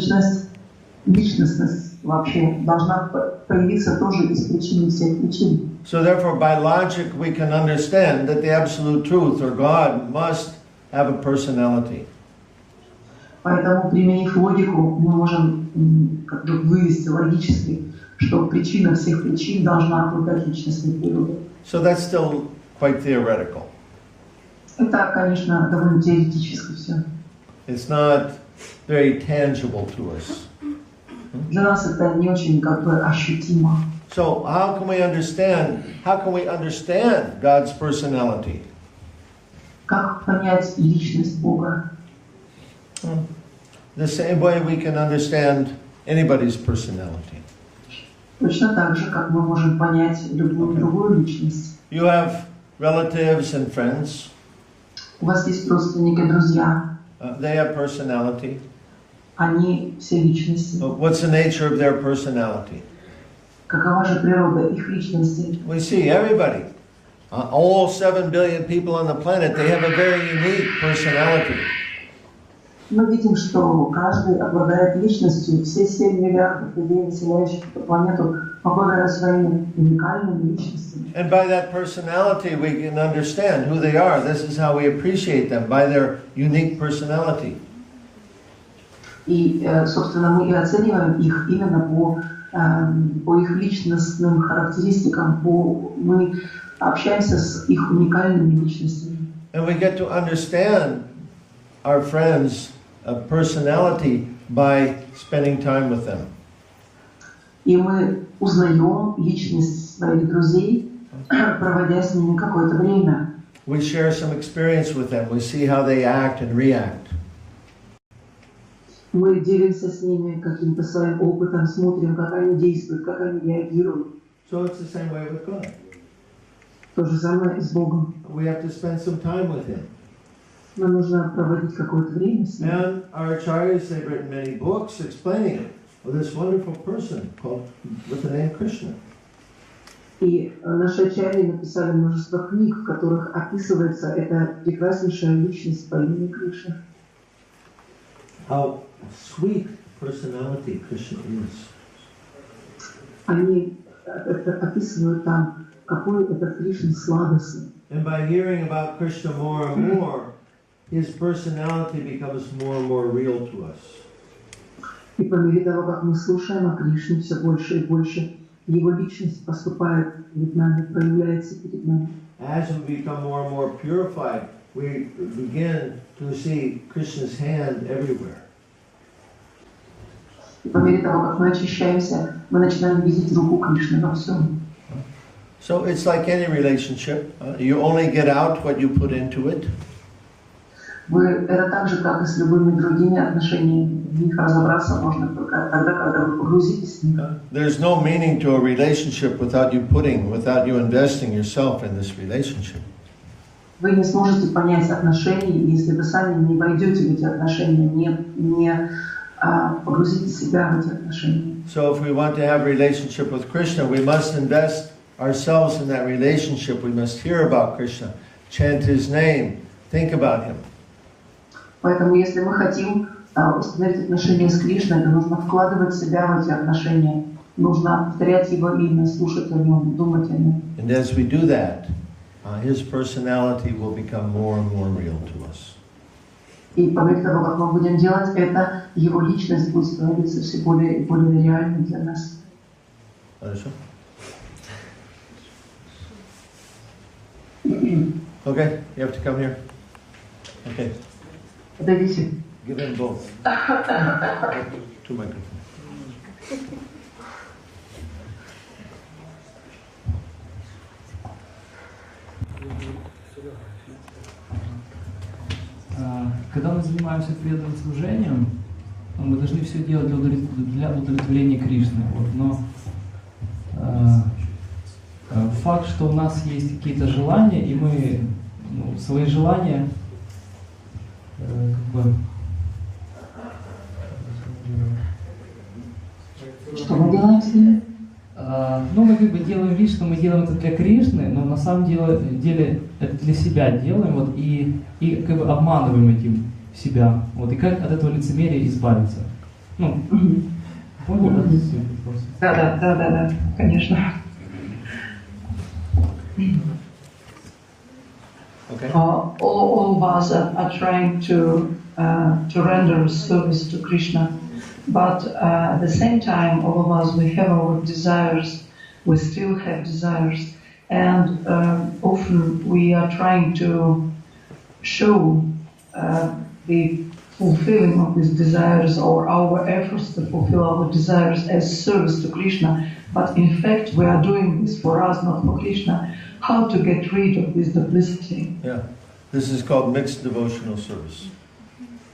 личностность вообще должна появиться тоже из причины всех причин. So therefore, by logic, we can understand that the absolute truth, or God, must have a personality. Поэтому, применив логику, мы можем как бы вывести логически, что причина всех причин должна обладать личностной природой. So that's still quite theoretical. Это, конечно, довольно теоретически все. It's not very tangible to us. Для нас это не очень как бы ощутимо. So how can we understand God's personality? Как понять личность Бога? The same way we can understand anybody's personality. Точно так же, как мы можем понять любую другую личность. You have relatives and friends. У вас есть родственники, друзья. They have personality. Они все личности. What's the nature of their personality? Какова же природа их личности? We see everybody. All 7 billion people on the planet, they have a very unique personality. Мы видим, что каждый обладает личностью, все 7 миллиардов людей, населяющих эту планету, обладают своими уникальными личностями. And by that personality we can understand who they are. This is how we appreciate them, by their unique personality. И, собственно, мы и оцениваем их именно по их личностным характеристикам, мы общаемся с их уникальными личностями. And we get to understand our friends' personality by spending time with them. И мы узнаем личность своих друзей, проводя с ними какое-то время. We share some experience with them. We see how they act and react. Мы делимся с ними каким-то своим опытом, смотрим, как они действуют, как они реагируют. So it's the same way with God. То же самое и с Богом. We have to spend some time with Him. Нам нужно проводить какое-то время с ним. And our acharyas, they've written many books explaining this wonderful person called with the name Krishna. И наши ачарьи написали множество книг, в которых описывается эта прекраснейшая личность по имени Кришна. How sweet personality Krishna is. Они описывают там, какой это Кришна сладостный. And by hearing about Krishna more and more, his personality becomes more and more real to us. И по мере того, как мы слушаем о Кришне все больше и больше, его личность поступает перед нами, проявляется перед нами. As we become more and more purified, we begin to see Krishna's hand everywhere. И по мере того, как мы очищаемся, мы начинаем видеть руку Кришны во всем. So it's like any relationship. You only get out what you put into it. Это так же, как и с любыми другими отношениями. В них разобраться можно только тогда, когда вы погрузитесь в них. There's no meaning to a relationship without you investing yourself in this relationship. Вы не сможете понять отношения, если вы сами не войдете в эти отношения, не погрузите себя в эти отношения. So if we want to have a relationship with Krishna, we must invest ourselves in that relationship. We must hear about Krishna, chant His name, think about Him. Поэтому, если мы хотим установить отношения с Кришной, то нужно вкладывать себя в эти отношения. Нужно повторять Его имя, слушать о Нем, думать о Нем. And as we do that, His personality will become more and more real to us. И по мере того, как мы будем делать это, Его личность будет становиться все более и более реальной для нас. Хорошо? Okay, you have to come here. Okay. Подойдите. Give him both. Two microphones. Когда мы занимаемся преданным служением, мы должны все делать для удовлетворения Кришны. Но факт, что у нас есть какие-то желания, и мы свои желания Что мы делаем с ними? Мы делаем вид, что мы делаем это для Кришны, но на самом деле это для себя делаем, и обманываем этим себя. И как от этого лицемерия избавиться? Понял, да? Да, конечно. Okay. All of us are trying to render service to Krishna, but at the same time, all of us, we have our desires, we still have desires, and often we are trying to show the fulfilling of these desires or our efforts to fulfill our desires as service to Krishna, but in fact we are doing this for us, not for Krishna. How to get rid of this duplicity? Yeah, this is called mixed devotional service.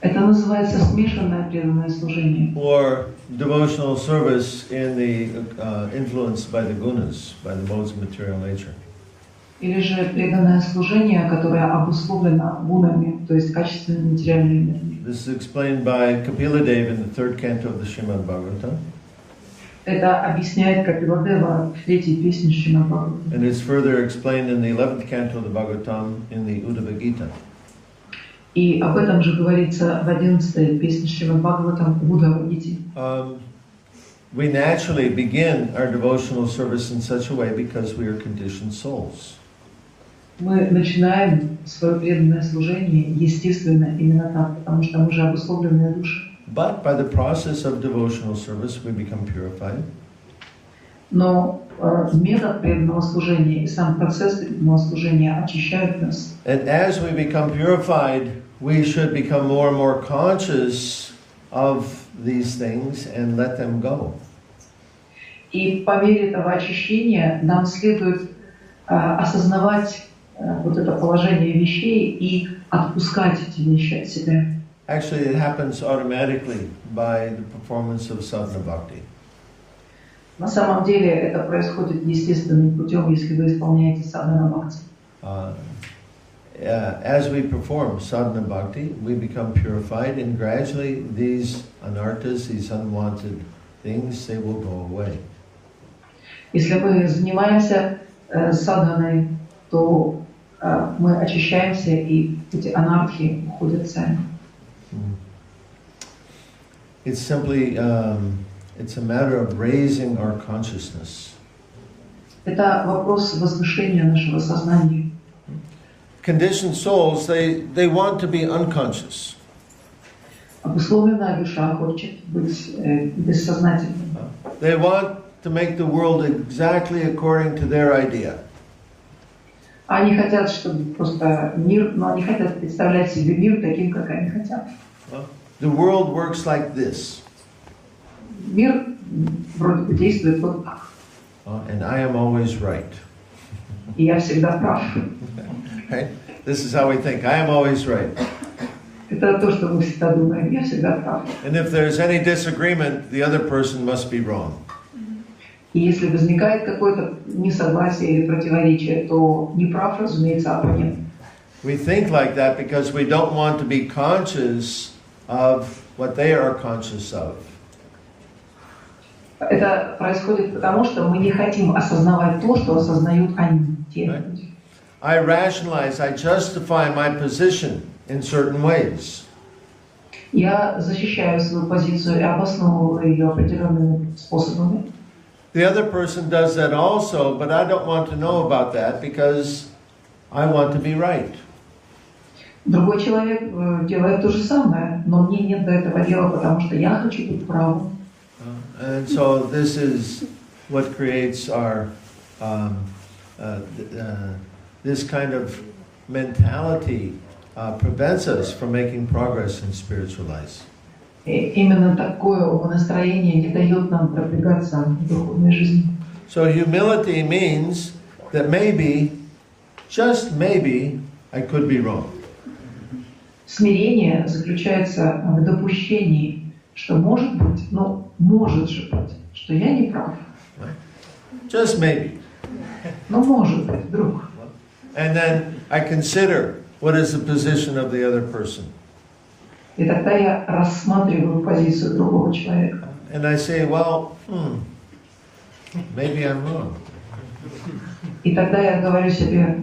Это называется смешанное преданное служение. Or devotional service in the influenced by the gunas, by the modes of material nature. Или же преданное служение, которое обусловлено гунами, то есть качественной материальной энергией. This is explained by Kapila Deva in the third canto of the Srimad Bhagavatam. Это объясняет Капиладева в третьей песне Шримад Бхагаватам. And it's further explained in the 11th canto of the Bhagavatam in the Uddhava Gita. И об этом же говорится в 11-й песне Шримад Бхагаватам в Уддхава Гите. We naturally begin our devotional service in such a way because we are conditioned souls. Мы начинаем свое преданное служение естественно именно так, потому что мы же обусловленные души. But by the process of devotional service, we become purified. Но метод преданного служения и сам процесс преданного служения очищают нас. And as we become purified, we should become more and more conscious of these things and let them go. И по мере этого очищения нам следует осознавать вот это положение вещей и отпускать эти вещи от себя. Actually, it happens automatically by the performance of sadhana bhakti. На самом деле это происходит естественным путем, если вы исполняете садхана бхакти. As we perform sadhana bhakti, we become purified, and gradually these anarthas, these unwanted things, they will go away. Если мы занимаемся садханой, то мы очищаемся, и эти анархии уходят сами. It's simply, it's a matter of raising our consciousness. Это вопрос возвышения нашего сознания. Conditioned souls, they want to be unconscious. Обусловленная душа хочет быть бессознательной. They want to make the world exactly according to their idea. Они хотят, чтобы просто мир, но они хотят представлять себе мир таким, как они хотят. The world works like this. Мир вроде бы действует вот так. And I am always right. И я всегда прав. Right? This is how we think. I am always right. Это то, что мы всегда думаем. Я всегда прав. And if there's any disagreement, the other person must be wrong. И если возникает какое-то несогласие или противоречие, то не прав, разумеется, оппонент. We think like that because we don't want to be conscious of what they are conscious of. Это происходит потому, что мы не хотим осознавать то, что осознают они, те люди. I rationalize, I justify my position in certain ways. Я защищаю свою позицию и обосновываю ее определенными способами. The other person does that also, but I don't want to know about that because I want to be right. Другой человек делает то же самое, но мне нет до этого дела, потому что я хочу быть правым. And so this is what creates our this kind of mentality prevents us from making progress in spiritual life. Именно такое умонастроение не дает нам продвигаться в духовной жизни. So humility means that maybe, just maybe, I could be wrong. Смирение заключается в допущении, что может быть, но может же быть, что я не прав. Just maybe. Но может быть, вдруг. And then I consider what is the position of the other person. И тогда я рассматриваю позицию другого человека. And I say, well, maybe I'm wrong. И тогда я говорю себе,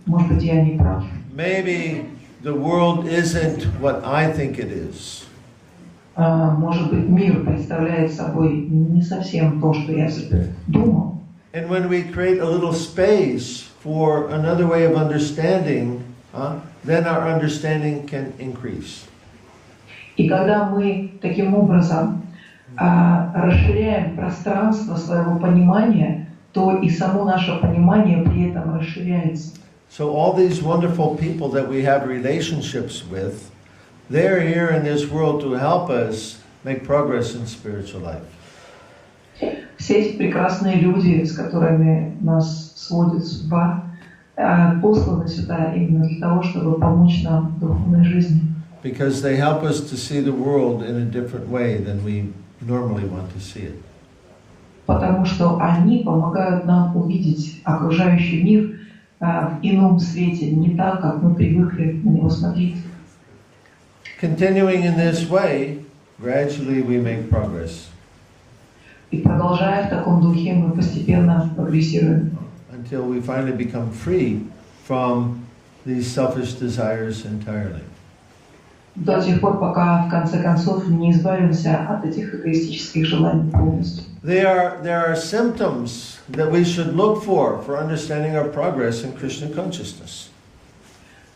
может быть, я не прав. Maybe the world isn't what I think it is. Может быть, мир представляет собой не совсем то, что я себе думал. And when we create a little space for another way of understanding, then our understanding can increase. И когда мы таким образом расширяем пространство своего понимания, то и само наше понимание при этом расширяется. So all these wonderful people that we have relationships with, they're here in this world to help us make progress in spiritual life. Все эти прекрасные люди, с которыми нас сводит судьба, посланы сюда именно для того, чтобы помочь нам в духовной жизни. Because they help us to see the world in a different way than we normally want to see it. Потому что они помогают нам увидеть окружающий мир в ином свете, не так, как мы привыкли на него смотреть. Continuing in this way, gradually we make progress. И продолжая в таком духе, мы постепенно прогрессируем. Until we finally become free from these selfish desires entirely. До тех пор, пока в конце концов не избавимся от этих эгоистических желаний полностью. There are symptoms that we should look for understanding our progress in Krishna consciousness.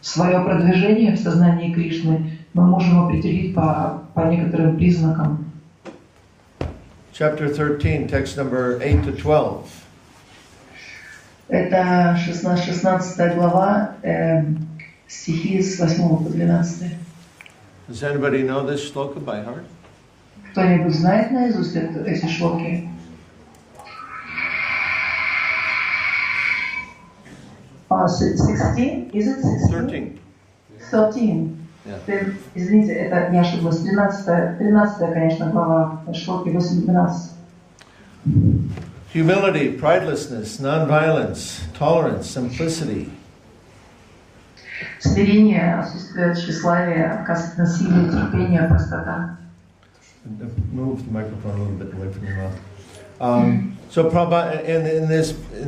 Свое продвижение в сознании Кришны мы можем определить по некоторым признакам. Chapter 13, text number 8 to 12. Это 16 глава, стихи с 8 по 12. Does anybody know this shloka by heart? Кто-нибудь знает наизусть эти шлоки? Oh, 16? Is it 16? 13. 13. Yeah. Извините, это не ошиблась. 13, конечно, глава, шлоки 8-12. Humility, pridelessness, non-violence, tolerance, simplicity. Смирение, отсутствие тщеславия, отказывать насилие, терпение, простота. Move the microphone a little bit away from your mouth. So Prabhupada, in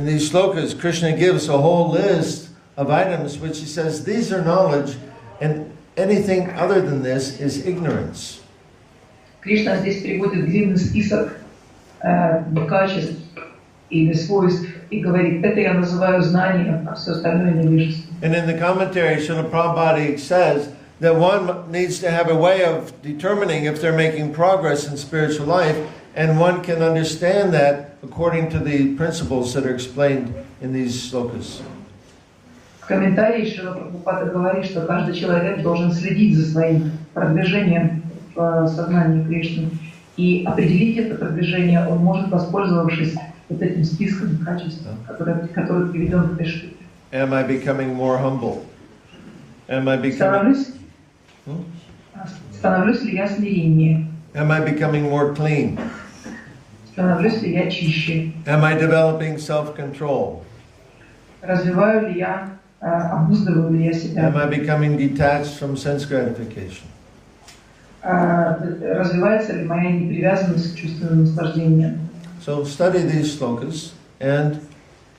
these shlokas, Krishna gives a whole list of items which he says, these are knowledge, and anything other than this is ignorance. Кришна здесь приводит длинный список качеств или свойств и говорит, это я называю знанием, а все остальное невежество. And in the commentary, Srila Prabhupada says that one needs to have a way of determining if they're making progress in spiritual life, and one can understand that according to the principles that are explained in these slokas. В комментарии Шрила Прабхупада говорит, что каждый человек должен следить за своим продвижением в сознании Кришны. И определить это продвижение он может, воспользовавшись вот этим списком качеств, который приведен в этой штуке. Am I becoming more humble? Am I becoming... Становлюсь ли я смиреннее? Am I becoming more clean? Становлюсь ли я чище? Am I developing self-control? Развиваю ли я, обуздываю ли я себя? Am I becoming detached from sense gratification? Развивается ли моя непривязанность к чувственным наслаждениям? So study these slokas and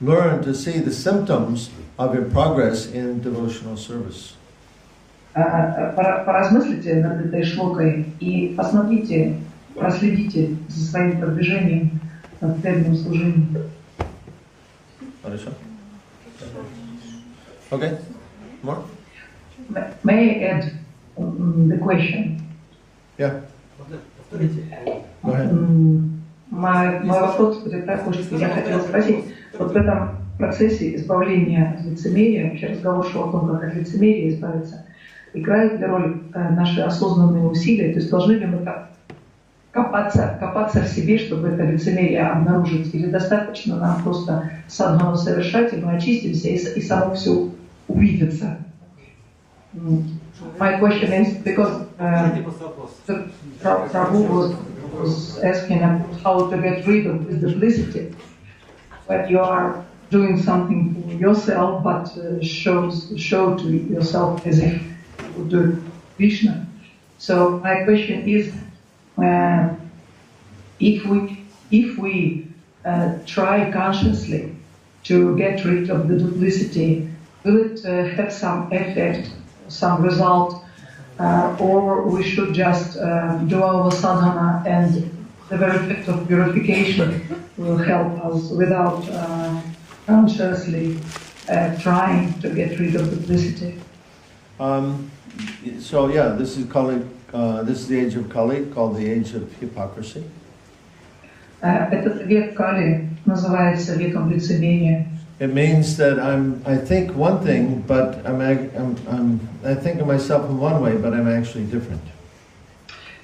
learn to see the symptoms of your progress in devotional service. Поразмыслите над этой шлокой и посмотрите, проследите за своим продвижением в преданном служении. Хорошо? Okay, more? May I add the question? Yeah. Go ahead. Мой вопрос, я хотела спросить, вот в этом процессе избавления от лицемерия, вообще разговор шел о том, как от лицемерия избавиться, играет ли роль наши осознанные усилия, то есть должны ли мы копаться в себе, чтобы это лицемерие обнаружить, или достаточно нам просто садхану совершать, и мы очистимся, и само все увидится? My question is, because Prabhu was asking how to get rid of this duplicity, but you are doing something for yourself, but show to yourself as if you would do Krishna. So my question is, if we try consciously to get rid of the duplicity, will it have some effect, some result, or we should just do our sadhana and the very effect of purification will help us without consciously trying to get rid of duplicity? So yeah, this is the age of Kali, called the age of hypocrisy. Этот век Кали называется веком лицемерия. It means that I think one thing, but I think of myself in one way, but I'm actually different.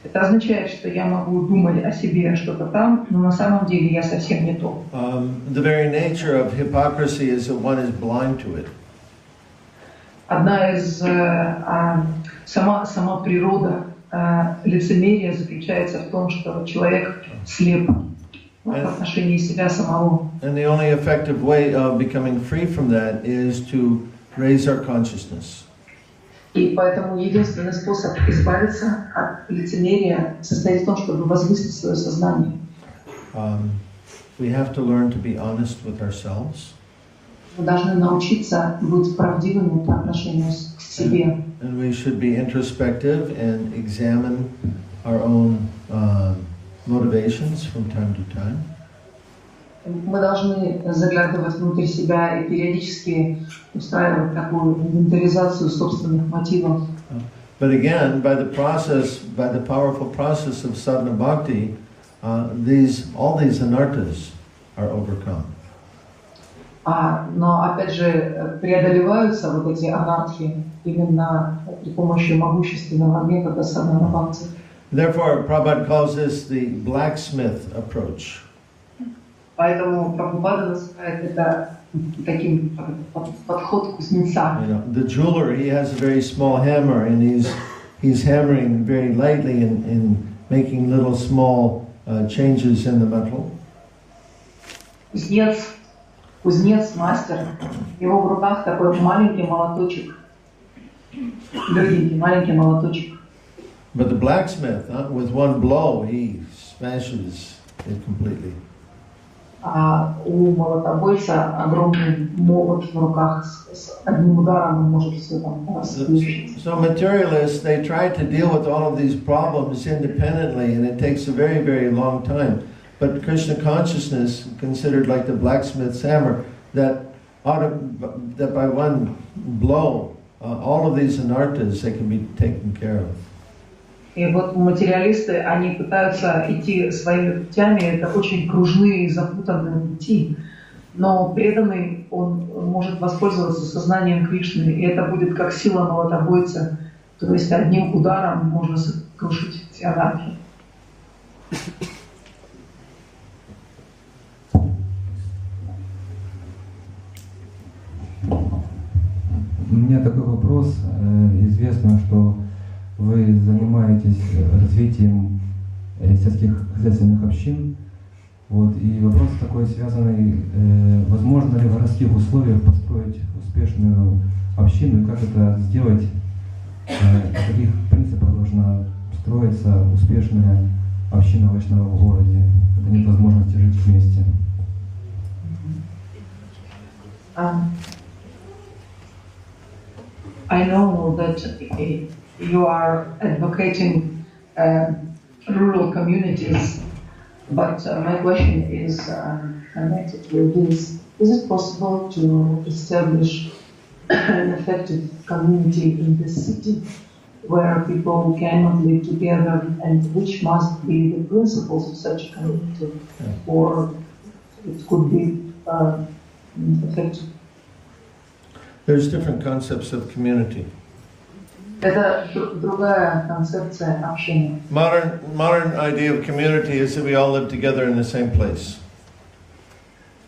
Это означает, что я могу думать о себе что-то там, но на самом деле я совсем не то. The very nature of hypocrisy is that one is blind to it. Одна из сама природа лицемерия заключается в том, что человек слеп в отношении себя самого. And the only effective way of becoming free from that is to raise our consciousness. И поэтому единственный способ избавиться от лицемерия состоит в том, чтобы возвысить свое сознание. We have to learn to be honest with ourselves. Мы должны научиться быть правдивыми по отношению к себе. And we should be introspective and examine our own motivations from time to time. Мы должны заглядывать внутрь себя и периодически устраивать такую инвентаризацию собственных мотивов. But again, by the powerful process of sadhana bhakti, all these anarthas are overcome. Но опять же преодолеваются вот эти анархи именно при помощи могущественного метода садхана бхакти. Therefore, Prabhupada calls this the blacksmith approach. Поэтому Прабхупада называет это таким подход кузнеца. The jeweler, he has a very small hammer, and he's hammering very lightly and making little small changes in the metal. Кузнец, мастер, его в руках такой маленький молоточек, легенький маленький молоточек. But the blacksmith, with one blow, he smashes it completely. А у молотобойца огромный молот в руках, с одним ударом он может все там разрушить. So materialists, they try to deal with all of these problems independently, and it takes a very, very long time. But Krishna consciousness, considered like the blacksmith's hammer, that by one blow, all of these anarthas, they can be taken care of. И вот материалисты, они пытаются идти своими путями, это очень кружные и запутанные пути. Но преданный, он может воспользоваться сознанием Кришны, и это будет как сила молотобойца, то есть одним ударом можно сокрушить все анархии. У меня такой вопрос. Известно, что вы занимаетесь развитием сельских хозяйственных общин. Вот, и вопрос такой связанный, возможно ли в городских условиях построить успешную общину, и как это сделать, на каких принципах должна строиться успешная община Вайшнава в городе, когда нет возможности жить вместе. I know that you are advocating rural communities, but my question is connected with this. Is it possible to establish an effective community in this city where people cannot live together, and which must be the principles of such a community, or it could be effective? There's different concepts of community. Это другая концепция общения. Modern idea of community is that we all live together in the same place.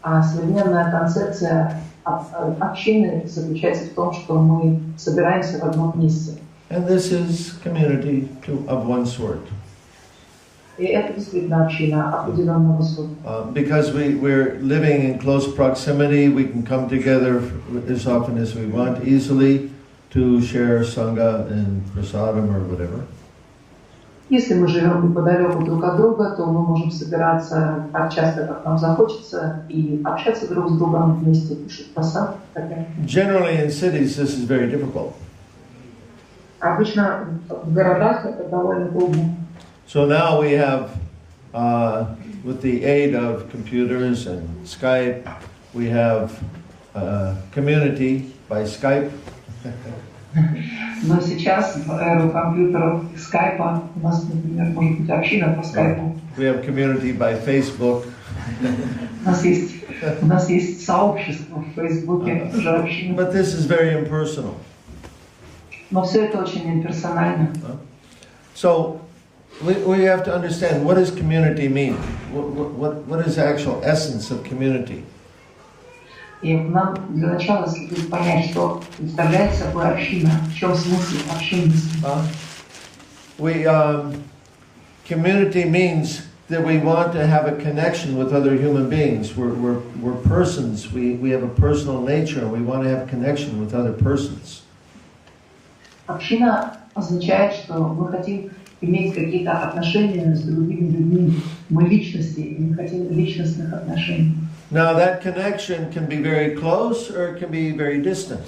А современная концепция общины заключается в том, что мы собираемся в одном месте. And this is community of one sort. И это действительно община определенного сорта. Because we're living in close proximity, we can come together as often as we want easily to share sangha and prasadam or whatever. Если мы живем неподалеку друг от друга, то мы можем собираться так часто, как нам захочется, и общаться друг с другом вместе, кушать прасад. Generally in cities this is very difficult. Обычно в городах это довольно трудно. So now we have, with the aid of computers and Skype, we have community by Skype. Но сейчас в эру компьютеров и скайпа у нас, например, может быть община по скайпу. We have community by Facebook. У нас есть сообщество в Фейсбуке, тоже община. But this is very impersonal. Но все это очень имперсонально. So we have to understand, what does community mean? What is the actual essence of community? И нам для начала следует понять, что представляет собой община, в чем смысл общинности. Community means that we want to have a connection with other human beings. We're persons. We have a personal nature, and we want to have a connection with other persons. Община означает, что мы хотим иметь какие-то отношения с другими людьми. Мы личности, и мы хотим личностных отношений. Now that connection can be very close or it can be very distant.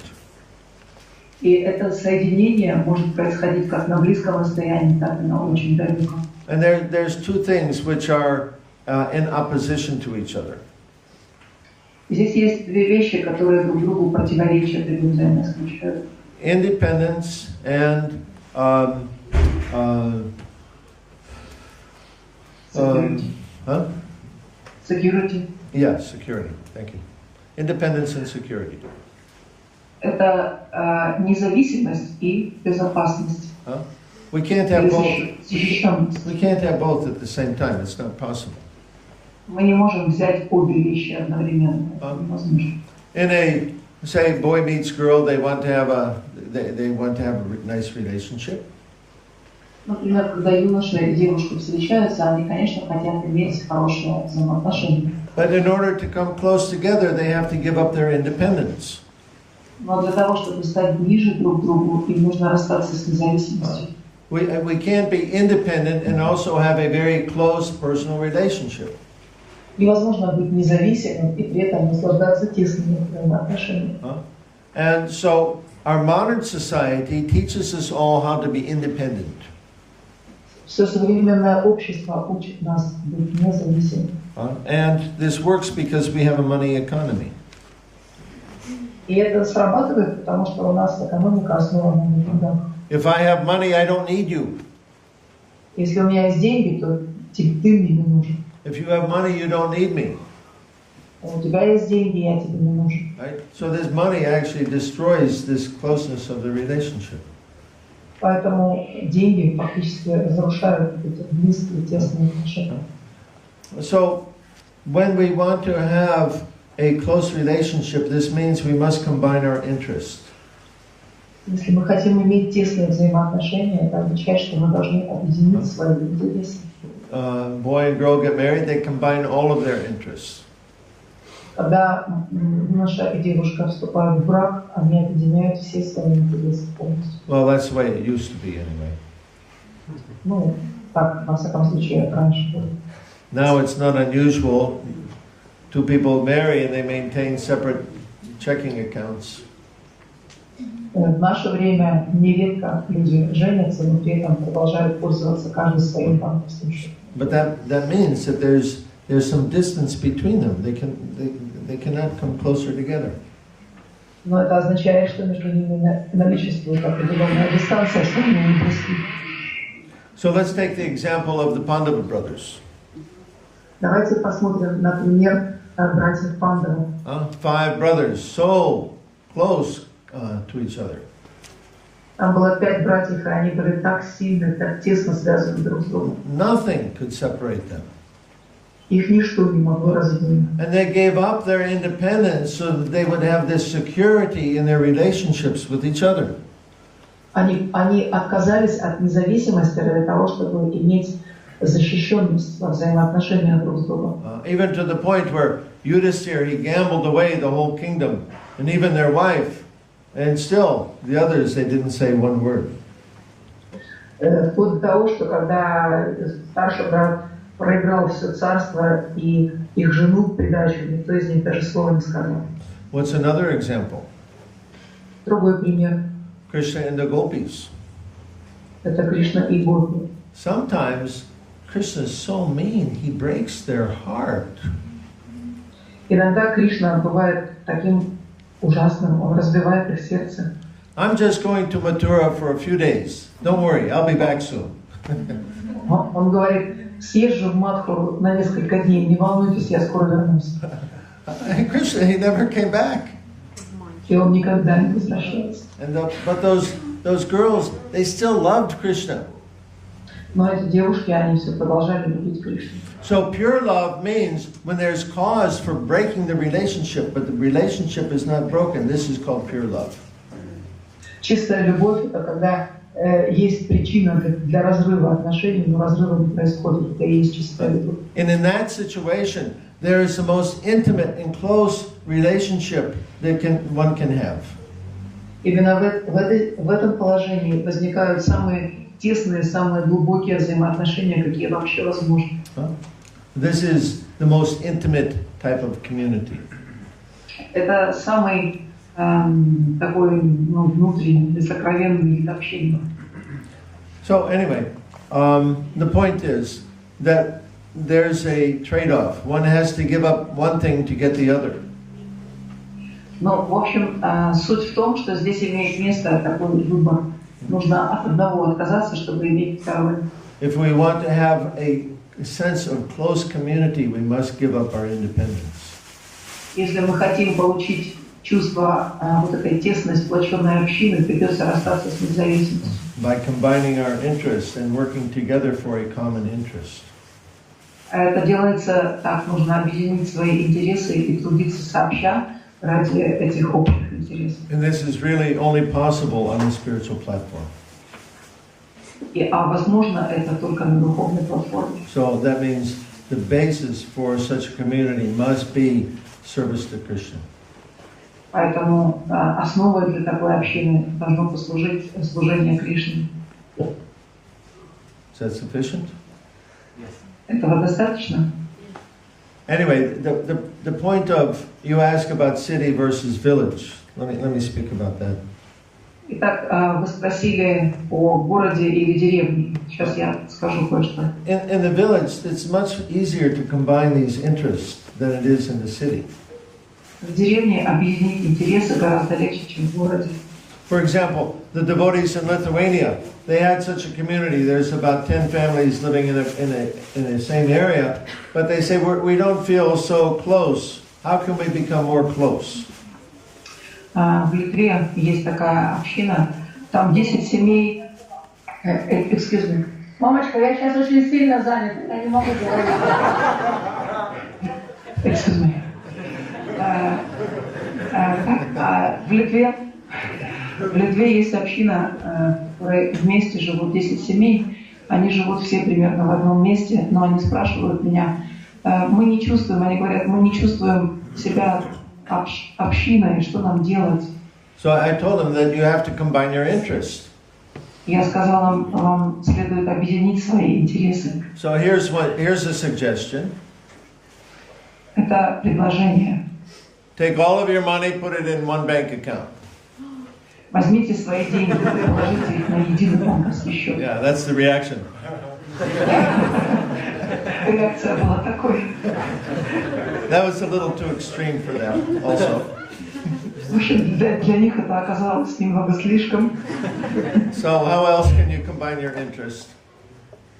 И это соединение может происходить как на близком расстоянии, так и на очень далеком. And there's two things which are in opposition to each other. Здесь есть две вещи, которые друг другу противоречат и взаимоисключают. Independence and Security. Yes, security. Thank you. Independence and security. Это независимость и безопасность. We can't have both. We can't have both at the same time. It's not possible. Мы не можем взять обе вещи одновременно. In a, say, boy meets girl, they want to have a nice relationship. Например, когда юноша и девушка встречаются, они, конечно, хотят иметь хорошие взаимоотношения. But in order to come close together, they have to give up their independence. Но для того, чтобы стать ближе друг к другу, им нужно расстаться с независимостью. We can't be independent and also have a very close personal relationship. Невозможно быть независимым и при этом наслаждаться тесными взаимоотношениями. And so our modern society teaches us all how to be independent. Все современное общество учит нас быть независимыми. And this works because we have a money economy. И это срабатывает, потому что у нас экономика основана на деньгах. If I have money, I don't need you. Если у меня есть деньги, то ты мне не нужен. If you have money, you don't need me. У тебя есть деньги, я тебе не нужен. Right? So this money actually destroys this closeness of the relationship. Поэтому деньги фактически разрушают эти близкие, тесные отношения. So when we want to have a close relationship, this means we must combine our interests. Если мы хотим иметь тесные взаимоотношения, это означает, что мы должны объединить свои интересы. Boy and girl get married, they combine all of their interests. Когда юноша и девушка вступают в брак, они объединяют все свои интересы полностью. Well, that's the way it used to be anyway. Ну, так, во всяком случае, раньше было. Now it's not unusual. Two people marry and they maintain separate checking accounts. В наше время нередко люди женятся, но при этом продолжают пользоваться каждый своим банковским счетом. But that means that there's some distance between them. They cannot come closer together. Но это означает, что между ними наличествует определенная дистанция, что они не близки. So let's take the example of the Pandava brothers. Давайте посмотрим, например, братьев Пандавов. 5 brothers, so close to each other. Там было 5 братьев, и они были так сильно, так тесно связаны друг с другом. Nothing could separate them. Их ничто не могло разъединить. And they gave up their independence so that they would have this security in their relationships with each other. Они отказались от независимости для того, чтобы иметь защищенность во взаимоотношениях друг с другом. Even to the point where Yudhisthira, he gambled away the whole kingdom, and even their wife, and still the others, they didn't say one word. Вплоть до того, что когда старший брат проиграл все царство и их жену в придачу, никто из них даже слова не сказал. What's another example? Другой пример. Krishna and the gopis. Это Кришна и Гопи. Sometimes Krishna is so mean, he breaks their heart. Иногда Кришна бывает таким ужасным, он разбивает их сердце. I'm just going to Mathura for a few days. Don't worry, I'll be back soon. Он говорит, съезжу в Мадхуру на несколько дней, не волнуйтесь, я скоро вернусь. And Krishna, he never came back. И он никогда не возвращается. But those girls, they still loved Krishna. Но эти девушки, они все продолжали любить Кришну. So pure love means when there's cause for breaking the relationship, but the relationship is not broken, this is called pure love. Чистая любовь – это когда есть причина для разрыва отношений, но разрыва не происходит. Это и есть чистая любовь. And in that situation, there is the most intimate and close relationship that one can have. Именно в этом положении возникают самые тесные, самые глубокие взаимоотношения, какие вообще возможны. This is the most intimate type of community. Это самый такой внутренний, сокровенный вид общения. So anyway, the point is that there's a trade-off. One has to give up one thing to get the other. Но, в общем, суть в том, что здесь имеет место такой выбор. Нужно от одного отказаться, чтобы иметь второе. If we want to have a sense of close community, we must give up our independence. Если мы хотим получить чувство вот этой тесной, сплоченной общины, придется расстаться с независимостью. By combining our interests and working together for a common interest. Это делается так, нужно объединить свои интересы и трудиться сообща ради этих общих интересов. And this is really only possible on the spiritual platform. А возможно это только на духовной платформе. So that means the basis for such a community must be service to Krishna. Поэтому основой для такой общины должно послужить служение Кришне. Is that sufficient? Этого достаточно? Anyway, the point of you ask about city versus village. Let me speak about that. Итак, вы спросили о городе или деревне. Сейчас я скажу кое-что. In the village, it's much easier to combine these interests than it is in the city. В деревне объединить интересы гораздо легче, чем в городе. For example, the devotees in Lithuania, they had such a community. There's about 10 families living in the same area, but they say we don't feel so close How can we become more close? В Литве есть такая община, там 10 семей. Excuse me. Мамочка, я сейчас очень сильно занята, я не могу говорить. Excuse me. В Литве есть община, в которой вместе живут 10 семей. Они живут все примерно в одном месте, но они спрашивают меня, мы не чувствуем, они говорят, мы не чувствуем себя общиной, что нам делать? So I told them that you have to combine your interests. Я сказала, вам следует объединить свои интересы. So here's a suggestion. Это предложение. Take all of your money, put it in one bank account. Возьмите свои деньги и положите их на единый банковский счет. Yeah, that's the reaction. Реакция была такой. That was a little too extreme for them, also. Для них это оказалось немного слишком. So how else can you combine your interests?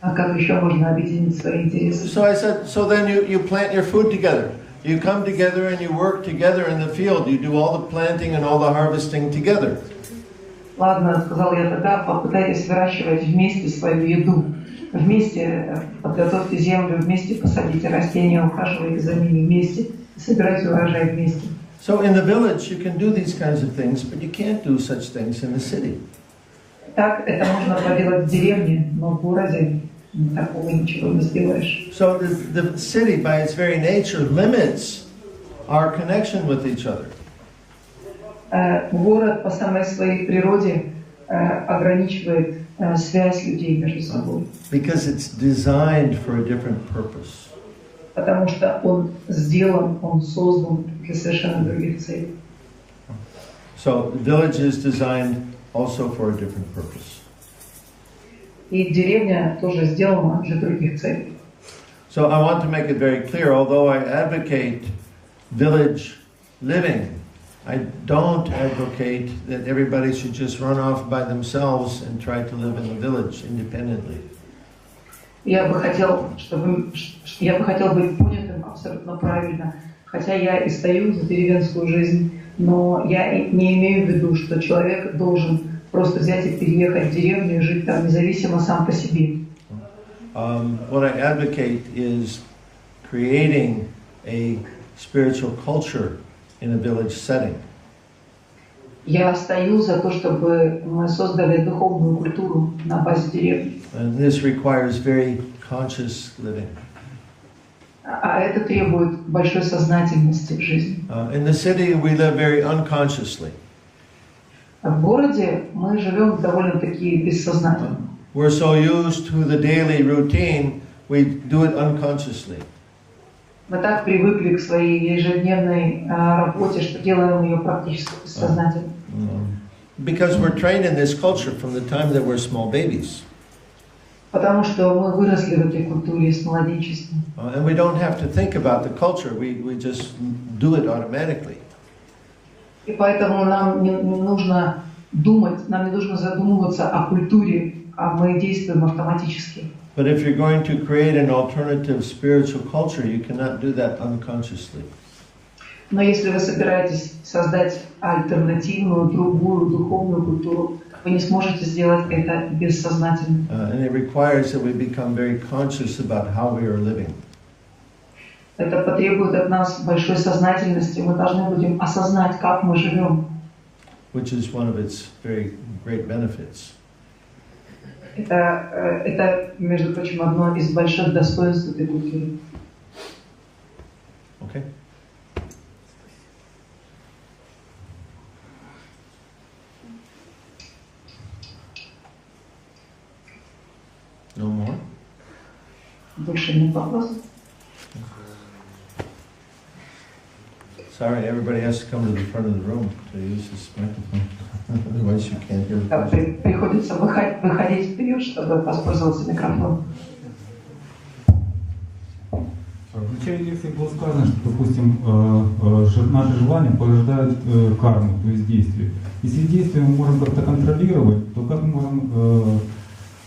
А как еще можно объединить свои интересы? So I said, so then you plant your food together. You come together and you work together in the field. You do all the planting and all the harvesting together. Ладно, сказал я тогда, попытайтесь выращивать вместе свою еду. Вместе подготовьте землю, вместе посадите растения, ухаживайте за ними вместе, собирайте урожай вместе. So in the village you can do these kinds of things, but you can't do such things in the city. Так это можно проделать в деревне, но в городе такого ничего не сделаешь. So the city, by its very nature, limits our connection with each other. Город по самой своей природе ограничивает связь людей между собой. Because it's designed for a different purpose. Потому что он сделан, он создан для совершенно других целей. So the village is designed also for a different purpose. И деревня тоже сделана для других целей. So I want to make it very clear, although I advocate village living, I don't advocate that everybody should just run off by themselves and try to live in the village independently. Я бы хотел быть понятым абсолютно правильно, хотя я и стою за деревенскую жизнь, но я не имею в виду, что человек должен просто взять и переехать в деревню и жить там независимо сам по себе. What I advocate is creating a spiritual culture in a village setting. Я стою за то, чтобы мы создали духовную культуру на базе деревни. And this requires very conscious living. А это требует большой сознательности в жизни. In the city we live very unconsciously. В городе мы живем довольно-таки бессознательно. We're so used to the daily routine, we do it unconsciously. Мы так привыкли к своей ежедневной работе, что делаем ее практически бессознательно. Because we're trained in this culture from the time that we're small babies. Потому что мы выросли в этой культуре с младенчества. And we don't have to think about the culture, we just do it automatically. И поэтому нам не нужно думать, нам не нужно задумываться о культуре, а мы действуем автоматически. But if you're going to create an alternative spiritual culture, you cannot do that unconsciously. Но если вы собираетесь создать альтернативную, другую духовную культуру, вы не сможете сделать это бессознательно. And it requires that we become very conscious about how we are living. Это потребует от нас большой сознательности. Мы должны будем осознать, как мы живем. Which is one of its very great benefits. Это, между прочим, одно из больших достоинств этой культуры. Okay. No more? Больше нет вопросов. Sorry, everybody has to come to the front of the room to use this microphone. Otherwise you can't hear the person. Приходится выходить вперед, чтобы воспользоваться микрофоном. В начале лекции было сказано, что, допустим, наши желания порождают карму, то есть действие. Если действие мы можем как-то контролировать, то как мы можем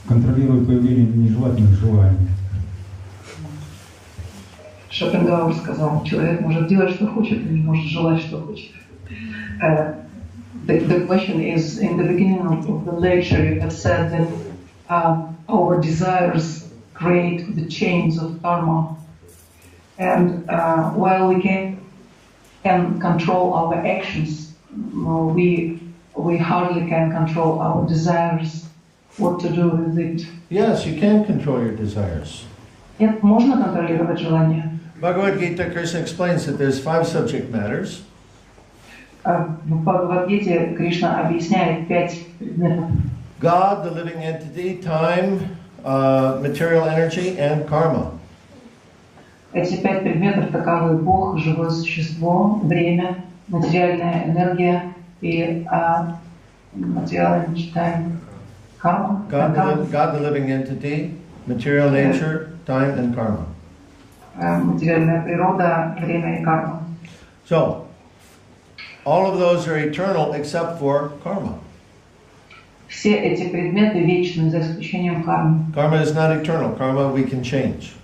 контролировать появление нежелательных желаний? Шопенгауэр сказал, человек может делать, что хочет, и не может желать, что хочет. The question is, in the beginning of the lecture, you have said that our desires create the chains of karma. And while we can control our actions, we hardly can control our desires, what to do with it. Yes, you can control your desires. Нет, можно контролировать желания. Bhagavad Gita, Krishna explains that there's 5 subject matters. В Бхагавад-гите Кришна объясняет 5 предметов. God, the living entity, time, material energy, and karma. Эти 5 предметов таковы: Бог, живое существо, время, материальная энергия и материальная карма. God, the living entity, material nature, time, and karma. Материальная природа, время и карма. So, all of those are eternal except for karma. Все эти предметы вечны, за исключением кармы. Karma is not eternal. Karma we can change.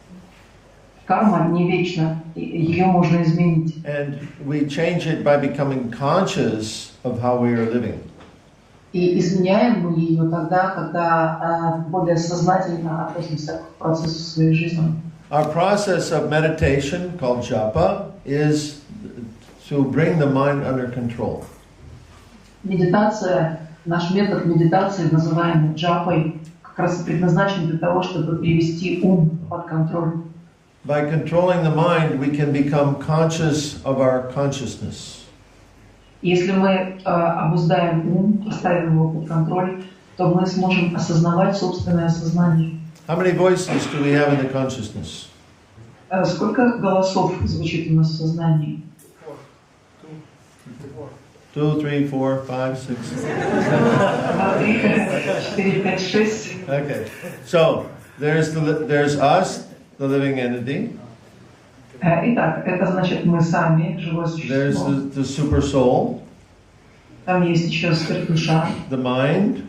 Карма не вечна, ее можно изменить. And we change it by becoming conscious of how we are living. И изменяем мы ее тогда, когда более сознательно относимся к процессу своей жизни. Our process of meditation, called japa, is to bring the mind under control. Медитация, наш метод медитации, называемый джапой, как раз предназначен для того, чтобы привести ум под контроль. By controlling the mind, we can become conscious of our consciousness. Если мы обуздаем ум, поставим его под контроль, то мы сможем осознавать собственное сознание. How many voices do we have in the consciousness? Сколько голосов звучит у нас в сознании? 2, 3, 4, 5, 6. 4, 5, 6. Okay. So there's us, the living entity. Итак, это значит мы сами, живое There's существо. the super soul. Там есть еще сверхдуша. The mind.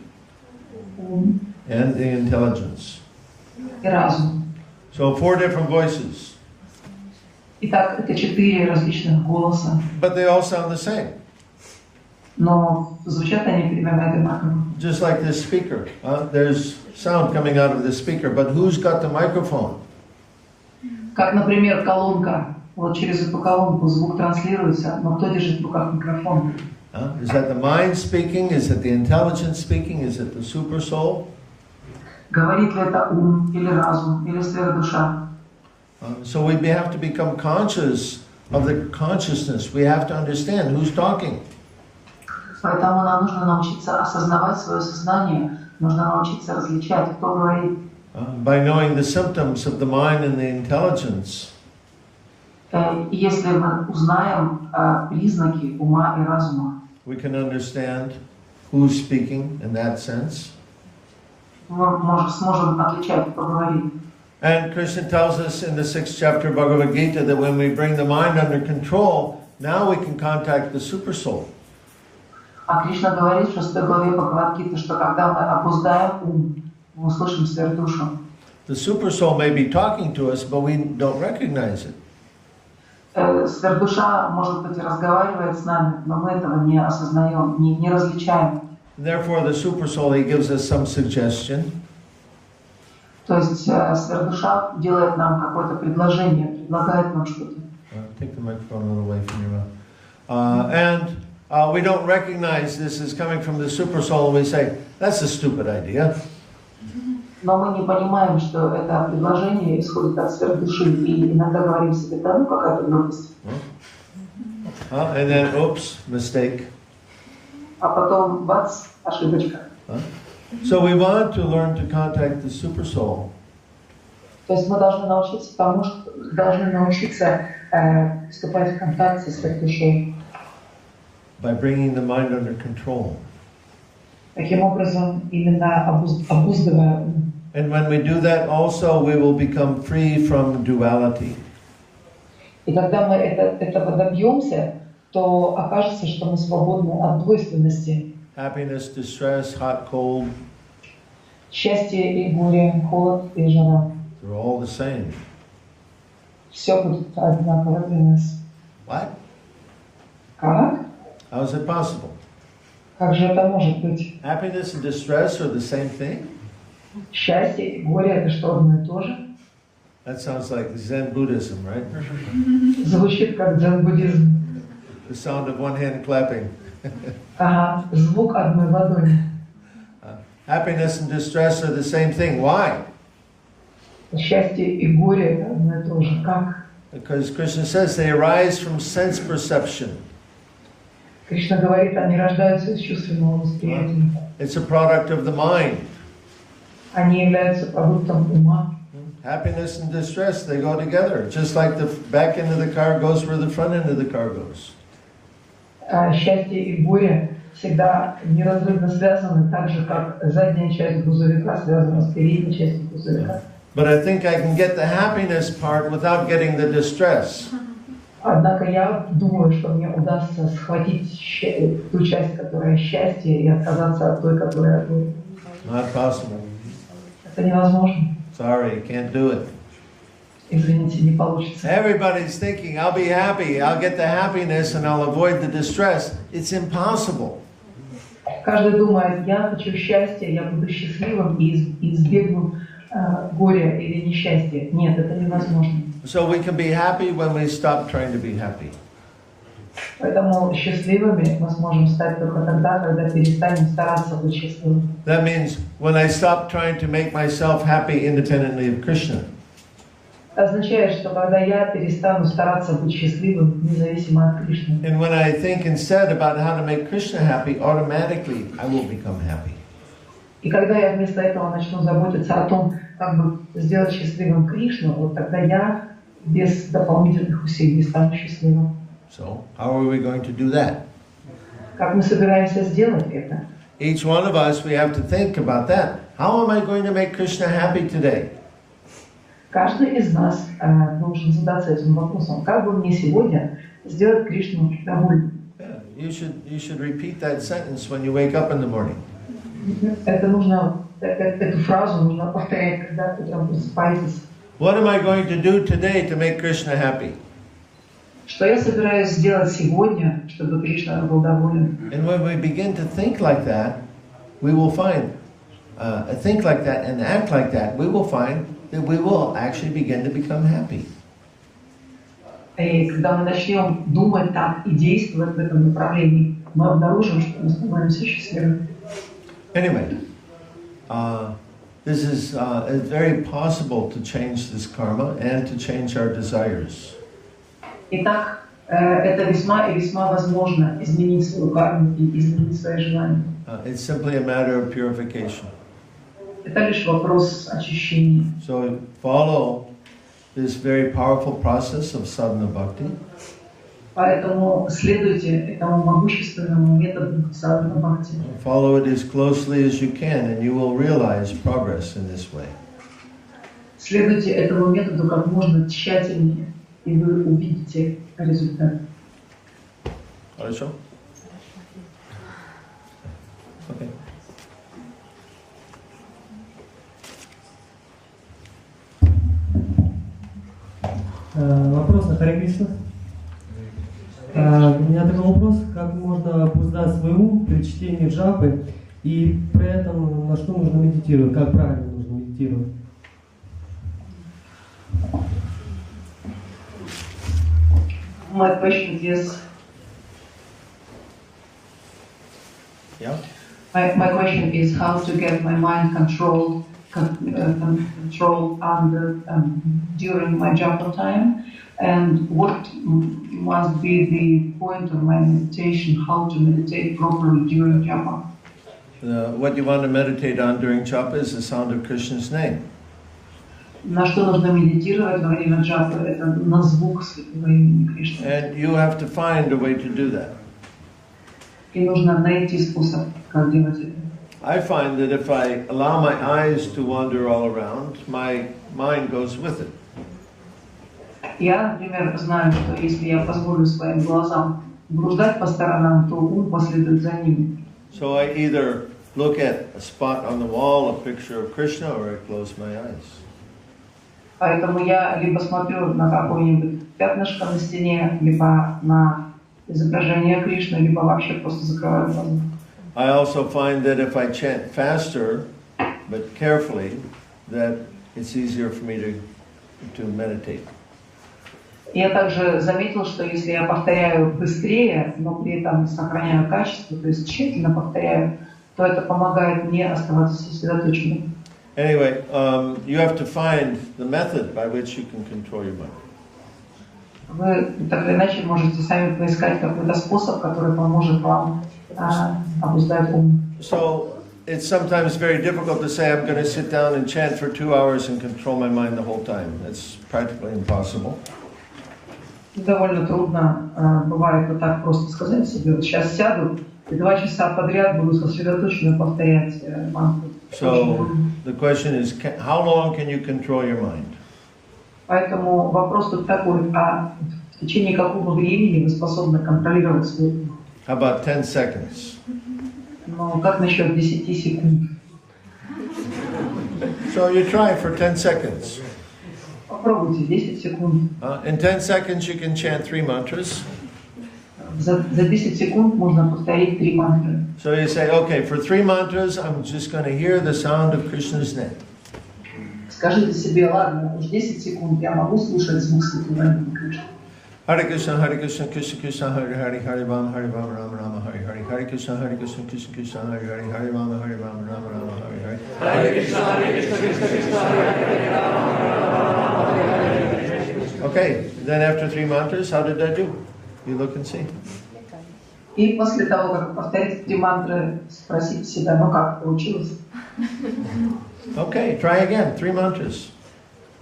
Ум. And the intelligence. И разум. So 4 different voices. Итак, это 4 различных голоса. But they all sound the same. Но звучат они примерно одинаково. Just like this speaker. There's sound coming out of this speaker, but who's got the microphone? Как, например, колонка. Вот через эту колонку звук транслируется, но кто держит в руках микрофон? Is that the mind speaking? Is it the intelligence speaking? Is it the super soul? Говорит ли это ум, или разум, или сверхдуша? So we have to become conscious of the consciousness. We have to understand who's talking. Поэтому нам нужно научиться осознавать свое сознание, нужно научиться различать, кто говорит. By knowing the symptoms of the mind and the intelligence. Если мы узнаем признаки ума и разума, we can understand who's speaking in that sense. Мы сможем отличать, кто говорит. And Krishna tells us in the 6th chapter of Bhagavad Gita that when we bring the mind under control, now we can contact the super soul. А Кришна говорит в 6 главе Бхагавад-гиты, что когда мы обуздаем ум, мы услышим сверхдушу. The super soul may be talking to us, but we don't recognize it. Сверхдуша, может быть, и разговаривает с нами, но мы этого не осознаем, не различаем. Therefore, the super soul, he gives us some suggestion. То есть сверхдуша делает нам какое-то предложение, предлагает нам что-то. Take the microphone a little away from your mouth. And we don't recognize this as coming from the super soul, and we say, that's a stupid idea. Но мы не понимаем, что это предложение исходит от сверхдуши, и иногда говорим себе, да, ну какая-то глупость. And then, oops, mistake. А потом, бац, ошибочка. So we want to learn to contact the super soul. То есть мы должны научиться тому, что должны научиться вступать в контакт со сверхдушой. By bringing the mind under control. Таким образом, именно обуздывая ум. And when we do that also, we will become free from duality. И когда мы этого добьемся, то окажется, что мы свободны от двойственности. Happiness, distress, hot, cold. Счастье и горе, холод и жара. They're all the same. все будет одинаково для нас. What? Как? How is it possible? Как же это может быть? Happiness and distress are the same thing? Счастье и горе — это что, одно и то же? That sounds like Zen Buddhism, right? Звучит как дзен-буддизм. The sound of one hand clapping. Ага, звук одной ладони. Happiness and distress are the same thing. Why? Счастье и горе — это одно и то же. Как? Because Krishna says they arise from sense perception. Кришна говорит, они рождаются из чувственного восприятия. It's a product of the mind. Они являются продуктом ума. Happiness and distress, they go together. Just like the back end of the car goes where the front end of the car goes. Счастье и горе всегда неразрывно связаны, так же, как задняя часть грузовика связана с передней частью грузовика. But I think I can get the happiness part without getting the distress. Однако я думаю, что мне удастся схватить ту часть, которая счастье, и отказаться от той, которая горе. Not possible. Это невозможно. Sorry, can't do it. Извините, не получится. Everybody's thinking, I'll be happy, I'll get the happiness and I'll avoid the distress. It's impossible. Каждый думает, я хочу счастья, я буду счастливым и избегну горя или несчастья. Нет, это невозможно. So we can be happy when we stop trying to be happy. Поэтому счастливыми мы сможем стать только тогда, когда перестанем стараться быть счастливыми. That means when I stop trying to make myself happy independently of Krishna. Это означает, что когда я перестану стараться быть счастливым, независимо от Кришны. And when I think instead about how to make Krishna happy, automatically I will become happy. И когда я вместо этого начну заботиться о том, как бы сделать счастливым Кришну, вот тогда я без дополнительных усилий стану счастливым. So, how are we going to do that? Как мы собираемся сделать это? Each one of us, we have to think about that. How am I going to make Krishna happy today? Каждый из нас должен задаться этим вопросом. Как бы мне сегодня сделать Кришну довольным? You should repeat that sentence when you wake up in the morning. Это нужно, эту фразу нужно повторять, когда утром просыпаетесь. What am I going to do today to make Krishna happy? Что я собираюсь сделать сегодня, чтобы Кришна был доволен? And when we begin to think like that, we will find, think like that and act like that, we will find that we will actually begin to become happy. И когда мы начнем думать так и действовать в этом направлении, мы обнаружим, что мы становимся счастливыми. Anyway, this is it's very possible to change this karma and to change our desires. Итак, это весьма и весьма возможно изменить свою карму и изменить свои желания. It's simply a matter of purification. Это лишь вопрос очищения. So follow this very powerful process of sadhana bhakti. Поэтому следуйте этому могущественному методу садхана бхакти. Follow it as closely as you can, and you will realize progress in this way. Следуйте этому методу как можно тщательнее, и вы увидите результат. Хорошо? Okay. Вопрос на Харе Кришна. У меня такой вопрос, как можно обуздать свой ум при чтении джапы и при этом на что нужно медитировать, как правильно нужно медитировать? My question is. Yeah. My question is how to get my mind controlled under during my japa time, and what must be the point of my meditation? How to meditate properly during japa? What you want to meditate on during japa is the sound of Krishna's name. На что нужно медитировать во время джапы? Это на звук святого имени Кришны. And you have to find a way to do that. И нужно найти способ, как делать это. I find that if I allow my eyes to wander all around, my mind goes with it. Я, например, знаю, что если я позволю своим глазам блуждать по сторонам, то ум последует за ними. So I either look at a spot on the wall, a picture of Krishna, or I close my eyes. Поэтому я либо смотрю на какое-нибудь пятнышко на стене, либо на изображение Кришны, либо вообще просто закрываю глаза. I also find that if I chant faster, but carefully, that it's easier for me to meditate. Я также заметил, что если я повторяю быстрее, но при этом сохраняю качество, то есть тщательно повторяю, то это помогает мне оставаться сосредоточенным. Anyway, you have to find the method by which you can control your mind. Вы так или иначе можете сами поискать какой-то способ, который поможет вам обуздать ум. So it's sometimes very difficult to say I'm going to sit down and chant for 2 hours and control my mind the whole time. It's practically impossible. Довольно трудно бывает вот так просто сказать себе, вот сейчас сяду и 2 часа подряд буду сосредоточенно повторять мантру. So the question is, how long can you control your mind? Поэтому вопрос тут такой, а в течение какого времени вы способны контролировать свой ум? How about 10 seconds? Ну, как насчет 10 секунд? So you try for 10 seconds. Попробуйте 10 секунд. In 10 seconds you can chant 3 mantras. За 10 секунд можно повторить 3 мантры. So you say, okay, for 3 mantras, I'm just going to hear the sound of Krishna's name. Скажите себе, ладно, уж 10 секунд я могу слушать звук святого имени Кришны. Hare Krishna, Krishna Krishna, Hare Hare, Hare Rama, Rama Rama, Hare Hare, Hare Krishna, Krishna Krishna, Hare Hare, Hare Rama, Rama Rama, Hare Hare. Hare Krishna, Krishna Krishna, Hare Hare, Rama Rama, Hare Hare. Okay, then after 3 mantras, how did that do? You look and see. И после того, как повторите 3 мантры, спросите себя, ну как получилось? Okay, try again, 3 mantras.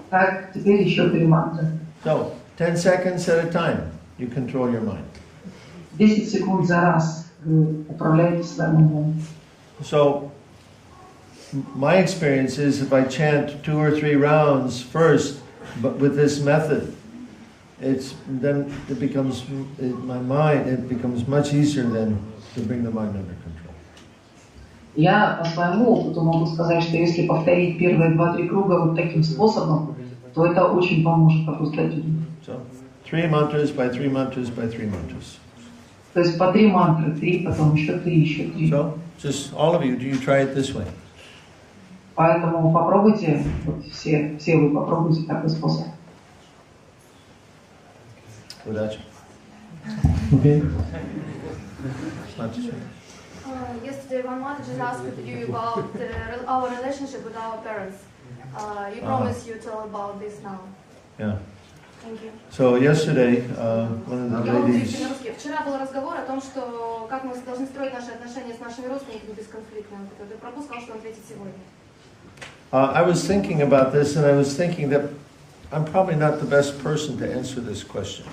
Так, теперь еще 3 мантры. So, 10 seconds at a time, you control your mind. 10 секунд за раз вы управляете своим умом. So, my experience is if I chant 2 or 3 rounds first, but with this method, then it becomes my mind. It becomes much easier then to bring the mind under control. Я по своему опыту могу сказать, что если повторить первые 2-3 круга вот таким способом, то это очень поможет обуздать ум. So, 3 mantras by 3 mantras by 3 mantras. То есть по 3 мантры, 3, потом еще 3, еще 3. So, just all of you, do you try it this way? Поэтому попробуйте, вот все вы попробуйте такой способ. Удачи. Okay. Yesterday, one mother just asked you about our relationship with our parents. You promise you tell about this now. Yeah. Thank you. So yesterday, one of the ladies. Вчера был разговор о том, что как мы должны строить наши отношения с нашими родственниками бесконфликтно. Прабху сказал, что он ответит сегодня. I was thinking about this, and I was thinking that I'm probably not the best person to answer this question.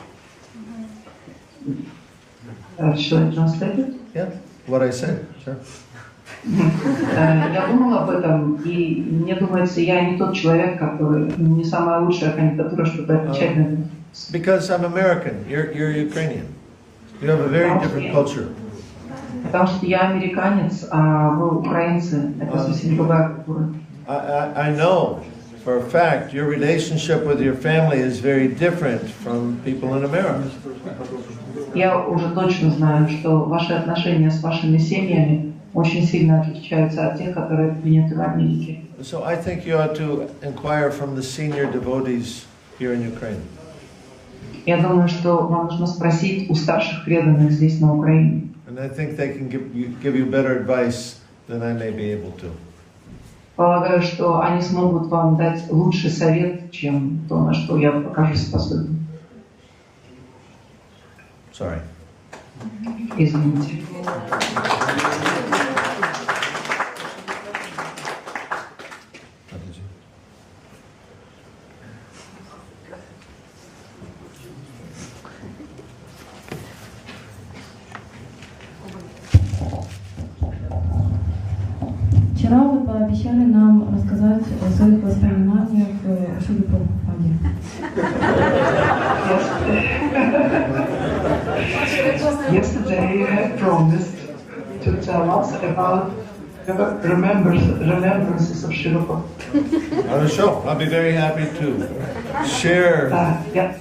Should I translate it? Yeah, what I said, sure. Я думала об этом, и мне думается, я не тот человек, который не самая лучшая кандидатура, чтобы отвечать на это. Because I'm American, you're Ukrainian. You have a very different culture. Потому что я американец, а вы украинцы. Это совсем другая культура. I know for a fact your relationship with your family is very different from people in America. Я уже точно знаю, что ваши отношения с вашими семьями очень сильно отличаются от тех, которые приняты в Америке. So I think you ought to inquire from the senior devotees here in Ukraine. Я думаю, что вам нужно спросить у старших преданных здесь на Украине. And I think they can give you better advice than I may be able to. Полагаю, что они смогут вам дать лучший совет, чем то, на что я покажусь способен. Sorry. Извините. Вчера вы пообещали нам рассказать о своих воспоминаниях о Шиле Прабхупаде. Yesterday you had promised to tell us about remembrances of Srila Prabhupada. Sure, I'll be very happy to share. Я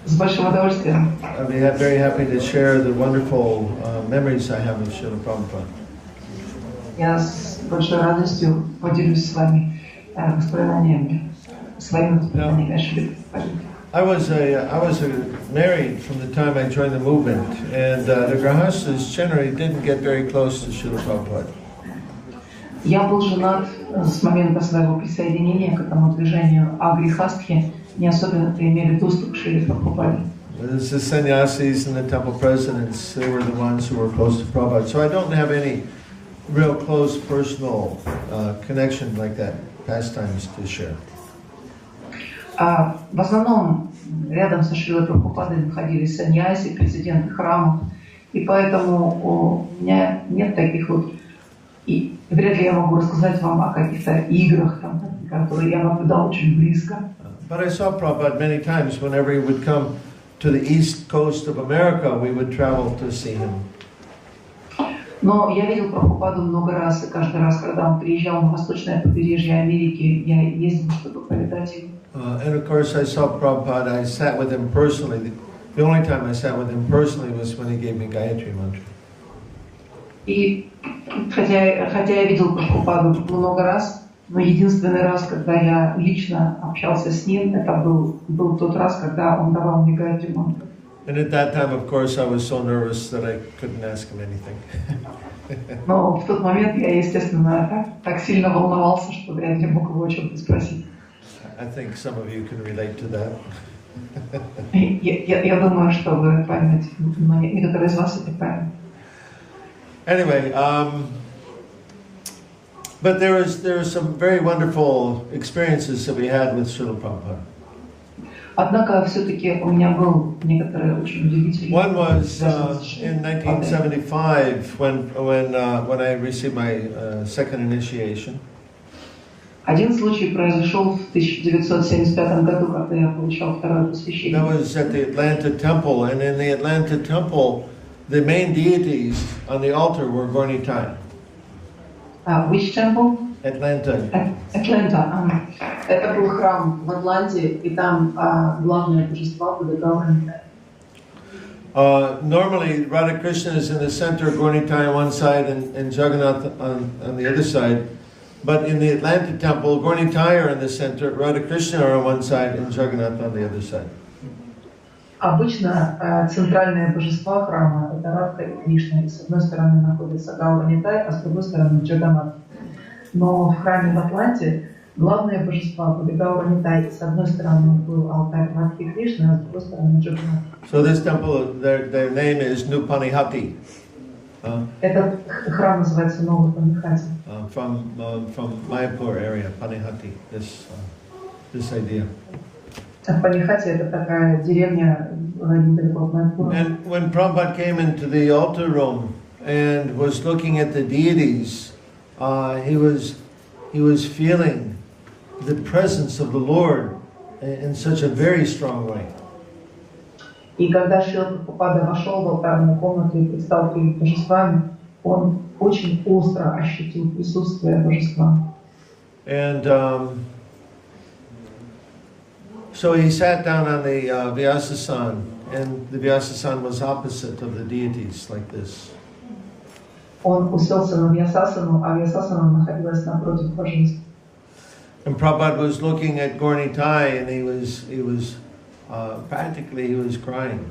с большим удовольствием. I'll be very happy to share the wonderful memories I have of Srila Prabhupada. Я с большой радостью поделюсь с вами воспоминаниями, своими воспоминаниями о Шриле Прабхупаде. I was married from the time I joined the movement, and the grahastas generally didn't get very close to Srila Prabhupada. Я был женат с момента своего присоединения к этому движению, а грехастхи не особенно имели доступ к Шриле Прабхупаде. The sannyasis and the temple presidents, they were the ones who were close to Prabhupada. So I don't have any real close personal connection like that, pastimes to share. В основном рядом со Шрилой Прабхупадой находились саньяси, президенты храмов, и поэтому у меня нет таких вот, и вряд ли я могу рассказать вам о каких-то играх, там, которые я наблюдал очень близко. But I saw Prabhupada many times. Whenever he would come to the east coast of America, we would travel to see him. Но я видел Прабхупаду много раз, и каждый раз, когда он приезжал на восточное побережье Америки, я ездил, чтобы повидать его. And of course, I saw Prabhupada. I sat with him personally. The only time I sat with him personally was when he gave me Gayatri Mantra. И хотя я видел Прабхупаду много раз, но единственный раз, когда я лично общался с ним, это был тот раз, когда он давал мне Гайатри Мантру. And at that time, of course, I was so nervous that I couldn't ask him anything. Но в тот момент я, естественно, так сильно волновался, что вряд ли мог его о чем-то спросить. I think some of you can relate to that. Я думаю, что вы поймете, некоторые из вас это поймут. Anyway, but there were some very wonderful experiences that we had with Srila Prabhupada. Однако все-таки у меня был некоторые очень удивительные. One was in 1975 when I received my second initiation. Один случай произошел в 1975 году, когда я получал второе посвящение. That was at the Atlanta Temple, and in the Atlanta Temple, the main deities on the altar were Gornitai. Which temple? Atlanta. Атланта. Это был храм в Атланте, и там главное божество были Горнитай. Normally, Radha Krishna is in the center, Gornitai on one side, and Jagannath on the other side. But in the Atlanta temple, Gornitai are in the center, Radha Krishna are on one side, and Jagannath on the other side. Обычно центральное божество храма это Радха и Кришна, и с одной стороны находится Горнитай, а с другой стороны Джаганнат. Но в храме в Атланте главные божества были Горнитай, и с одной стороны был алтарь Радхи и Кришны, а с другой стороны Джаганнат. So this temple, their name is Nupanihati. Этот храм называется Новый Панихати. From Mayapur area, Panihati. This idea. Панихати это такая деревня недалеко от Майпура. And when Prabhupada came into the altar room and was looking at the deities, he was feeling the presence of the Lord in such a very strong way. И когда Шрила Прабхупада вошел в алтарную комнату и предстал перед божествами, он очень остро ощутил присутствие божества. And so he sat down on the Vyasasan, and the Vyasasan was opposite of the deities, like this. Он уселся на Вьясасану, а Вьясасана находилась напротив божеств. And Prabhupada was looking at Gornitai, and he was practically crying.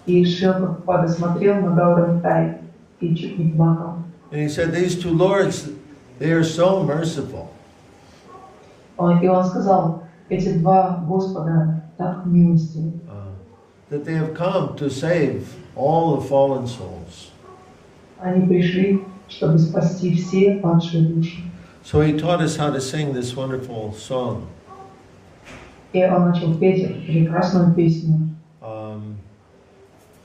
И Шрила Прабхупада смотрел на Горнитай и чуть не плакал. And he said, "These two lords, they are so merciful." И он сказал, эти два Господа так милостивы. That they have come to save all the fallen souls. Они пришли, чтобы спасти все падшие души. So he taught us how to sing this wonderful song. И он начал петь прекрасную песню.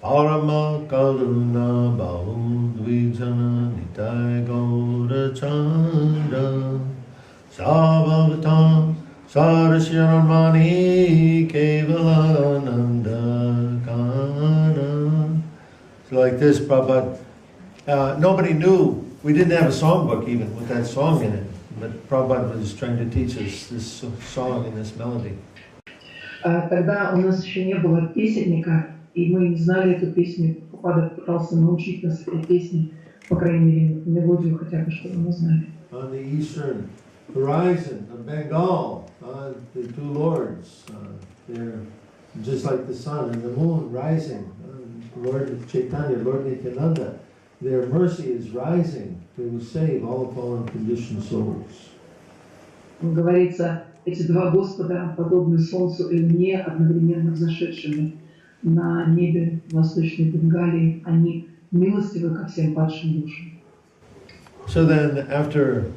Parama Karuna Baudvijana Nitai Gaura Chandra Sabhavatam Sarasyaramani Kevalananda Kana. So like this, Prabhupada, nobody knew we didn't have a songbook even with that song in it, but Prabhupada was trying to teach us this song and this melody. Тогда у нас еще не было песенника, и мы не знали эту песню. Прабхупада пытался научить нас этой песне, по крайней мере, мелодию хотя бы, чтобы мы знали. On the eastern horizon of Bengal, the two lords, they're just like the sun and the moon rising. Lord Chaitanya, Lord Nityananda, their mercy is rising to save all fallen conditioned souls. Говорится, эти два Господа подобны солнцу и луне, одновременно взошедшими на небе Восточной Бенгалии. Они милостивы ко всем падшим душам. So then, after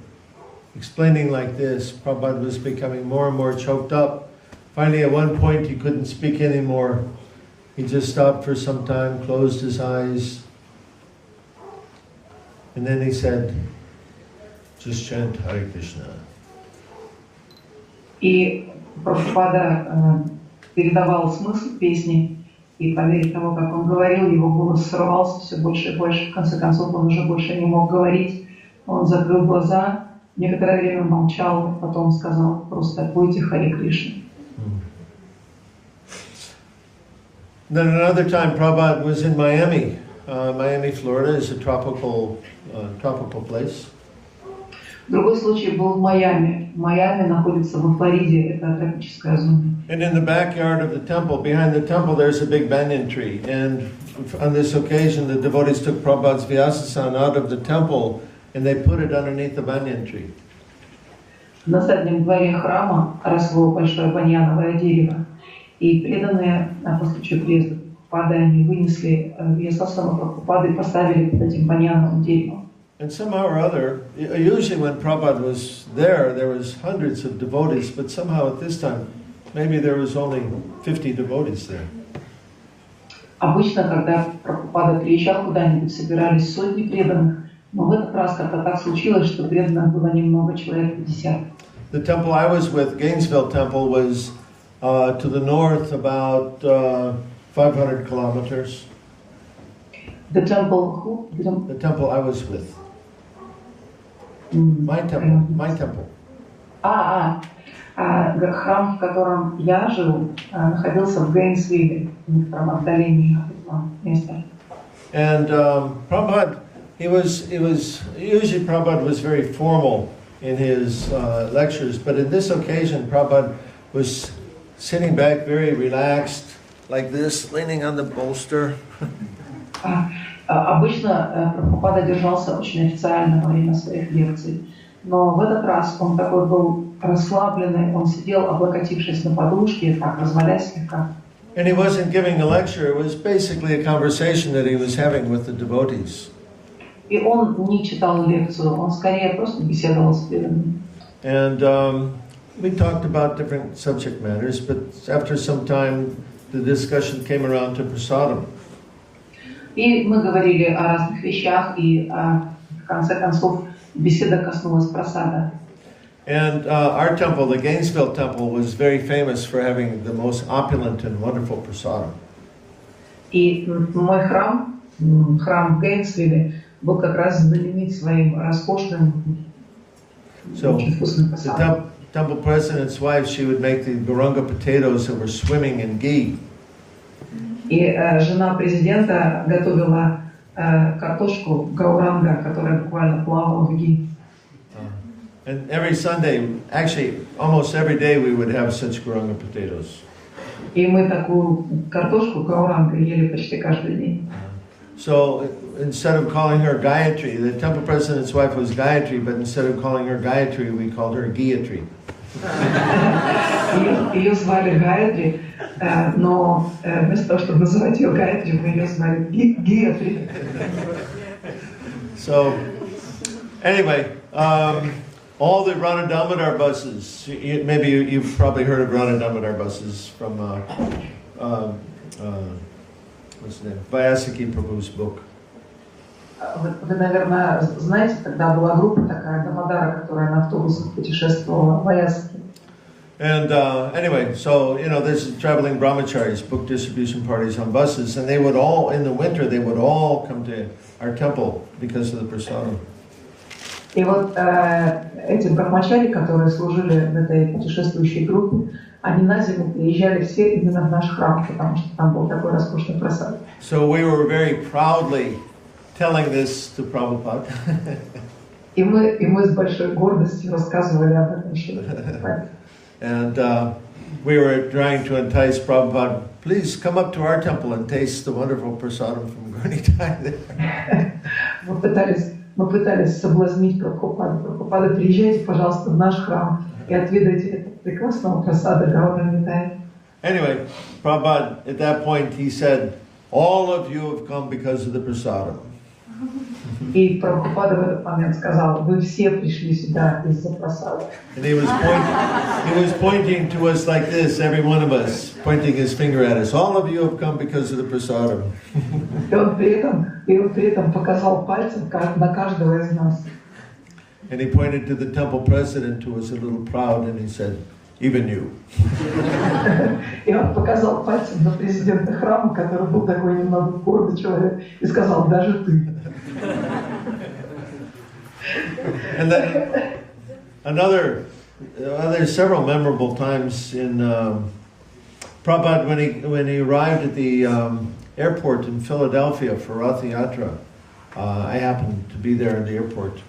explaining like this, Prabhupada was becoming more and more choked up. Finally, at one point, he couldn't speak anymore. He just stopped for some time, closed his eyes, and then he said, just chant Hare Krishna. И Прабхупада передавал смысл песни, и по мере того, как он говорил, его голос срывался все больше и больше. В конце концов, он уже больше не мог говорить. Он закрыл глаза, некоторое время молчал, потом сказал просто «Пойте Харе Кришна». Then another time, Prabhupada was in Miami. Miami, Florida is a tropical place. Другой случай был в Майами. Майами находится во Флориде, это тропическая зона. And in the backyard of the temple, behind the temple, there's a big banyan tree. And on this occasion, the devotees took Prabhupada's Vyasa-san out of the temple and they put it underneath the banyan tree. На заднем дворе храма росло большое баньяновое дерево. И преданные по случаю приезда Прабхупады, они вынесли Vyasa-сана Прабхупады и поставили под этим баньяновым деревом. And somehow or other, usually when Prabhupada was there was hundreds of devotees, but somehow at this time, maybe there was only 50 devotees there. Обычно, когда Прабхупада приезжал куда-нибудь, собирались сотни преданных, но в этот раз как-то так случилось, что преданных было немного, человек 50. The temple I was with, Gainesville Temple, was to the north about 500 kilometers. The temple who? The temple I was with. My temple. Храм, в котором я жил, находился в Гейнсвилле, в некотором отдалении от этого места. And Prabhupada, usually Prabhupada was very formal in his lectures, but in this occasion Prabhupada was sitting back very relaxed, like this, leaning on the bolster. Обычно Прабхупада держался очень официально во время своих лекций, но в этот раз он такой был расслабленный, он сидел, облокотившись на подушке, так, развалясь слегка. And he wasn't giving a lecture, it was basically a conversation that he was having with the devotees. И он не читал лекцию, он скорее просто беседовал с преданными. And we talked about different subject matters, but after some time the discussion came around to prasadam. И мы говорили о разных вещах, и в конце концов беседа коснулась прасада. And our temple, the Gainesville Temple, was very famous for having the most opulent and wonderful prasadam. И мой храм в Гейнсвилле, был как раз знаменит своим роскошным, очень вкусным прасадом. The temple president's wife, she would make the Guranga potatoes that were swimming in ghee. И жена президента готовила картошку гауранга, которая буквально плавала в ги. And every Sunday, actually almost every day, we would have such Guranga potatoes. И мы такую картошку гауранга ели почти каждый день. So instead of calling her Gayatri, the temple president's wife was Gayatri, but instead of calling her Gayatri, we called her Gayatri. Ее звали Гайатри, но вместо того, чтобы называть ее Гайатри, мы ее звали Гиатри. So, anyway, all the Radha Damodar buses, maybe you've probably heard of Radha Damodar buses from, what's the name, Vyasaki Prabhu's book. Вы, наверное, знаете, тогда была группа такая, Дамодара, которая на автобусах путешествовала в Vyasaki. And anyway, so, there's traveling brahmacharis, book distribution parties on buses, and they would all, in the winter, they would all come to our temple because of the prasadam. И вот эти брахмачари, которые служили в этой путешествующей группе, они на зиму приезжали все именно в наш храм, потому что там был такой роскошный просад. So we were very proudly telling this to Prabhupada. И мы с большой гордостью рассказывали об этом еще. And we were trying to entice Prabhupada, please come up to our temple and taste the wonderful prasadam from Gurnitai there. Мы пытались соблазнить Прабхупаду. Прабхупада, приезжайте, пожалуйста, в наш храм и отведайте этого прекрасного прасада Гауранитая. Anyway, Prabhupada, at that point, he said, all of you have come because of the prasadam. И Прабхупада в этот момент сказал, вы все пришли сюда из-за прасада. And he was pointing to us like this, every one of us, pointing his finger at us. All of you have come because of the prasadam. И он при этом показал пальцем на каждого из нас. And he pointed to the temple president, who was a little proud, and he said, even you. И он показал пальцем на президента храма, который был такой немного гордый человек, и сказал, даже ты. And then there's several memorable times in Prabhupada when he arrived at the airport in Philadelphia for Rath Yatra. I happened to be there in the airport.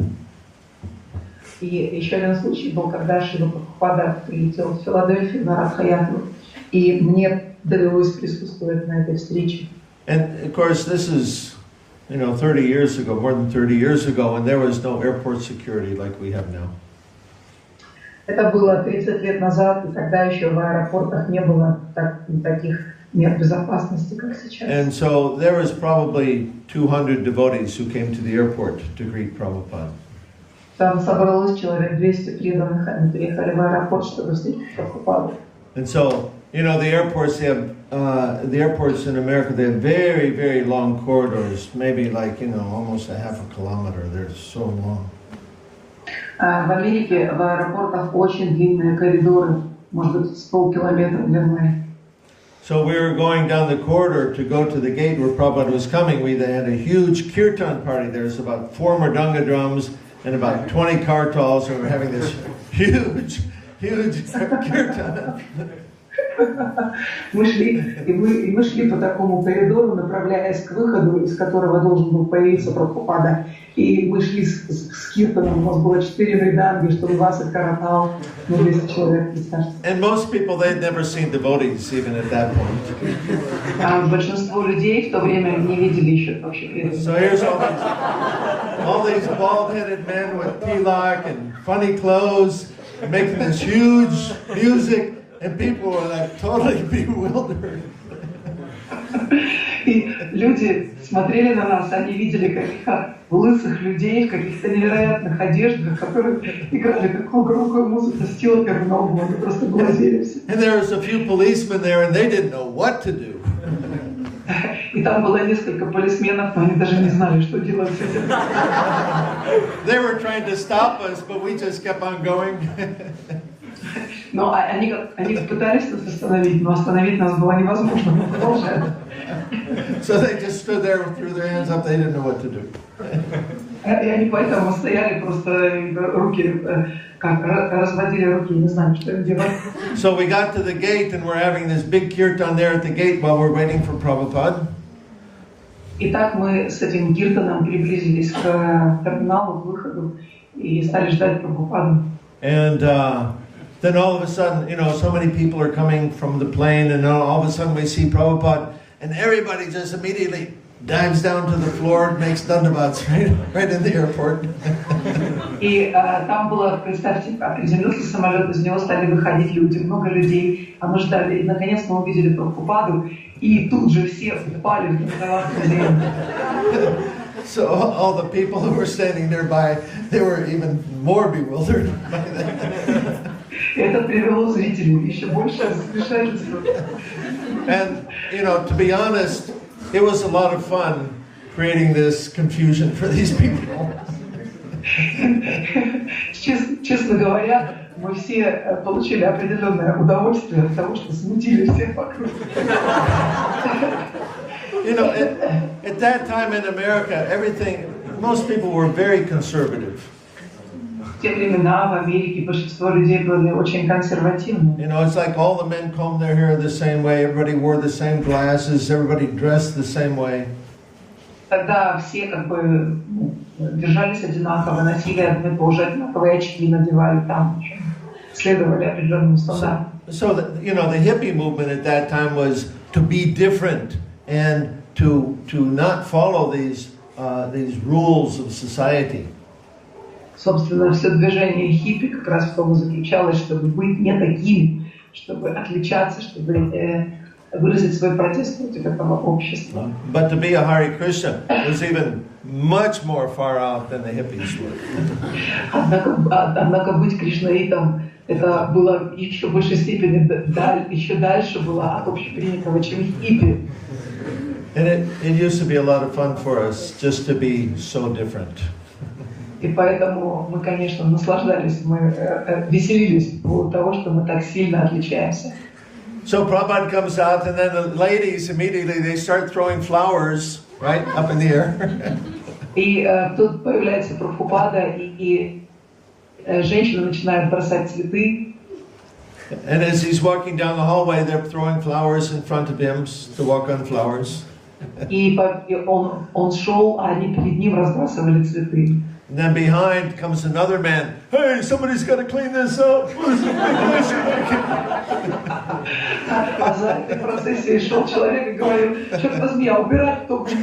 И еще один случай был, когда Шрила Прабхупада прилетел в Филадельфию на Радха-ятру, и мне довелось присутствовать на этой встрече. And of course, this is, 30 years ago, more than 30 years ago, and there was no airport security like we have now. Это было 30 лет назад, и тогда еще в аэропортах не было таких мер безопасности, как сейчас. And so there was probably 200 devotees who came to the airport to greet Prabhupada. Там собралось человек 200 преданных, они приехали в аэропорт, чтобы встретить Прабхупаду. And so, the airports, the airports in America, they have very, very long corridors, maybe like, almost a half a kilometer. They're so long. В Америке в аэропортах очень длинные коридоры, может быть, с полкилометра длиной. So we were going down the corridor to go to the gate where Prabhupada was coming. We had a huge kirtan party. There's about 4 mridanga drums and about 20 kartals, and we were having this huge kirtan. Мы шли по такому коридору, направляясь к выходу, из которого должен был появиться Прабхупада. И мы шли с киртаном, у нас было 4 мриданги, что 20 каратал, 200 человек, представьте. And most people, they'd never seen devotees even at that point. А большинство людей в то время не видели еще вообще преданных. So here's all these bald-headed men with tilak and funny clothes, making this huge music. And people were like totally bewildered. И люди смотрели на нас, они видели каких-то лысых людей в каких-то невероятных одеждах, которые играли такую громкую музыку с тилками на углу, они просто глазели все. And there was a few policemen there, and they didn't know what to do. И там было несколько полисменов, но они даже не знали, что делать с этим. They were trying to stop us, but we just kept on going. Но они пытались нас остановить, но остановить нас было невозможно. Мы продолжали. So they just stood there and threw their hands up. They didn't know what to do. И они поэтому стояли, просто руки, разводили руки, не знали, что им делать. So we got to the gate, and we're having this big kirtan there at the gate while we're waiting for Prabhupada. Итак, мы с этим киртаном приблизились к терминалу, к выходу, и стали ждать Прабхупаду. And then all of a sudden, so many people are coming from the plane, and all of a sudden we see Prabhupada, and everybody just immediately dives down to the floor and makes dandavats right in the airport. И там было, представьте, приземлился самолет, из него стали выходить люди, много людей, а мы ждали, и наконец мы увидели Прабхупаду, и тут же все упали в дандаватскую землю. So all the people who were standing nearby, they were even more bewildered by that. Это привело зрителей еще больше замешательства. And, to be honest, it was a lot of fun creating this confusion for these people. Честно говоря, мы все получили определенное удовольствие от того, что смутили всех вокруг. At that time in America, most people were very conservative. В те времена в Америке большинство людей были очень консервативны. You know, it's like all the men combed their hair the same way, everybody wore the same glasses, everybody dressed the same way. Тогда все как бы держались одинаково, носили одно и то же, одинаковые очки надевали, там следовали определенным стандартам. So you know, the hippie movement at that time was to be different and to not follow these rules of society. Собственно, все движение хиппи как раз в том и заключалось, чтобы быть не такими, чтобы отличаться, чтобы выразить свой протест против этого общества. But to be a Hare Krishna was even much more far out than the hippies were. Однако быть кришнаитом это было еще в большей степени еще дальше было от общепринятого, чем хиппи. And it used to be a lot of fun for us just to be so different. И поэтому мы, конечно, наслаждались, мы веселились по поводу того, что мы так сильно отличаемся. So Prabhupada comes out, and then the ladies immediately they start throwing flowers right up in the air. И тут появляется Прабхупада, и женщины начинают бросать цветы. And as he's walking down the hallway, they're throwing flowers in front of him to walk on flowers. И он шел, а они перед ним разбрасывали цветы. And then behind comes another man. Hey, somebody's got to clean this up. А за этой процессией шел человек и говорил: черт возьми, а убирать кто будет?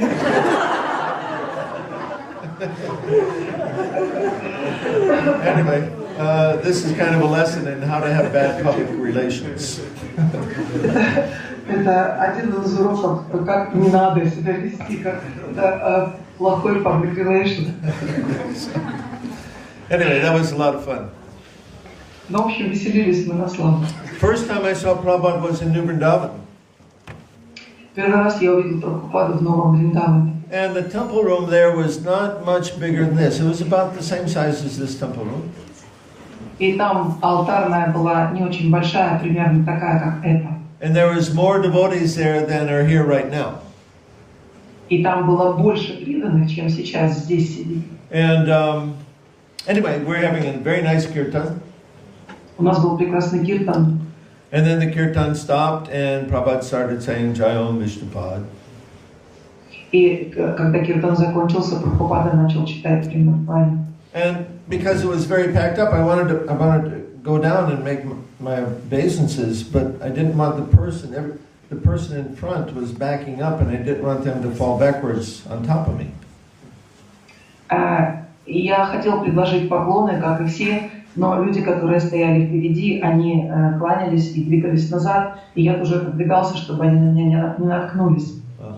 Anyway, this is kind of a lesson in how to have bad public relations. Это один из уроков, как не надо себя вести, как плохой public relation. Anyway, that was a lot of fun. Но, в общем, веселились мы на славу. First time I saw Prabhupada was in New Vrindavan. Первый раз я увидел Прабхупаду в Новом Вриндаване. And the temple room there was not much bigger than this. It was about the same size as this temple room. И там алтарная была не очень большая, примерно такая, как эта. And there was more devotees there than are here right now. И там было больше преданных, чем сейчас здесь сидит. And anyway, we're having a very nice kirtan. У нас был прекрасный киртан. And then the kirtan stopped, and Prabhupada started saying Jayom Vishnupad. И когда киртан закончился, Прабхупада начал читать Примадхвани. And because it was very packed up, I wanted to go down and make my obeisances, but I didn't want the person in front was backing up, and I didn't want them to fall backwards on top of me. И я хотел предложить поклоны, как и все, но люди, которые стояли впереди, они кланялись и двигались назад, и я тоже продвигался, чтобы они на меня не наткнулись.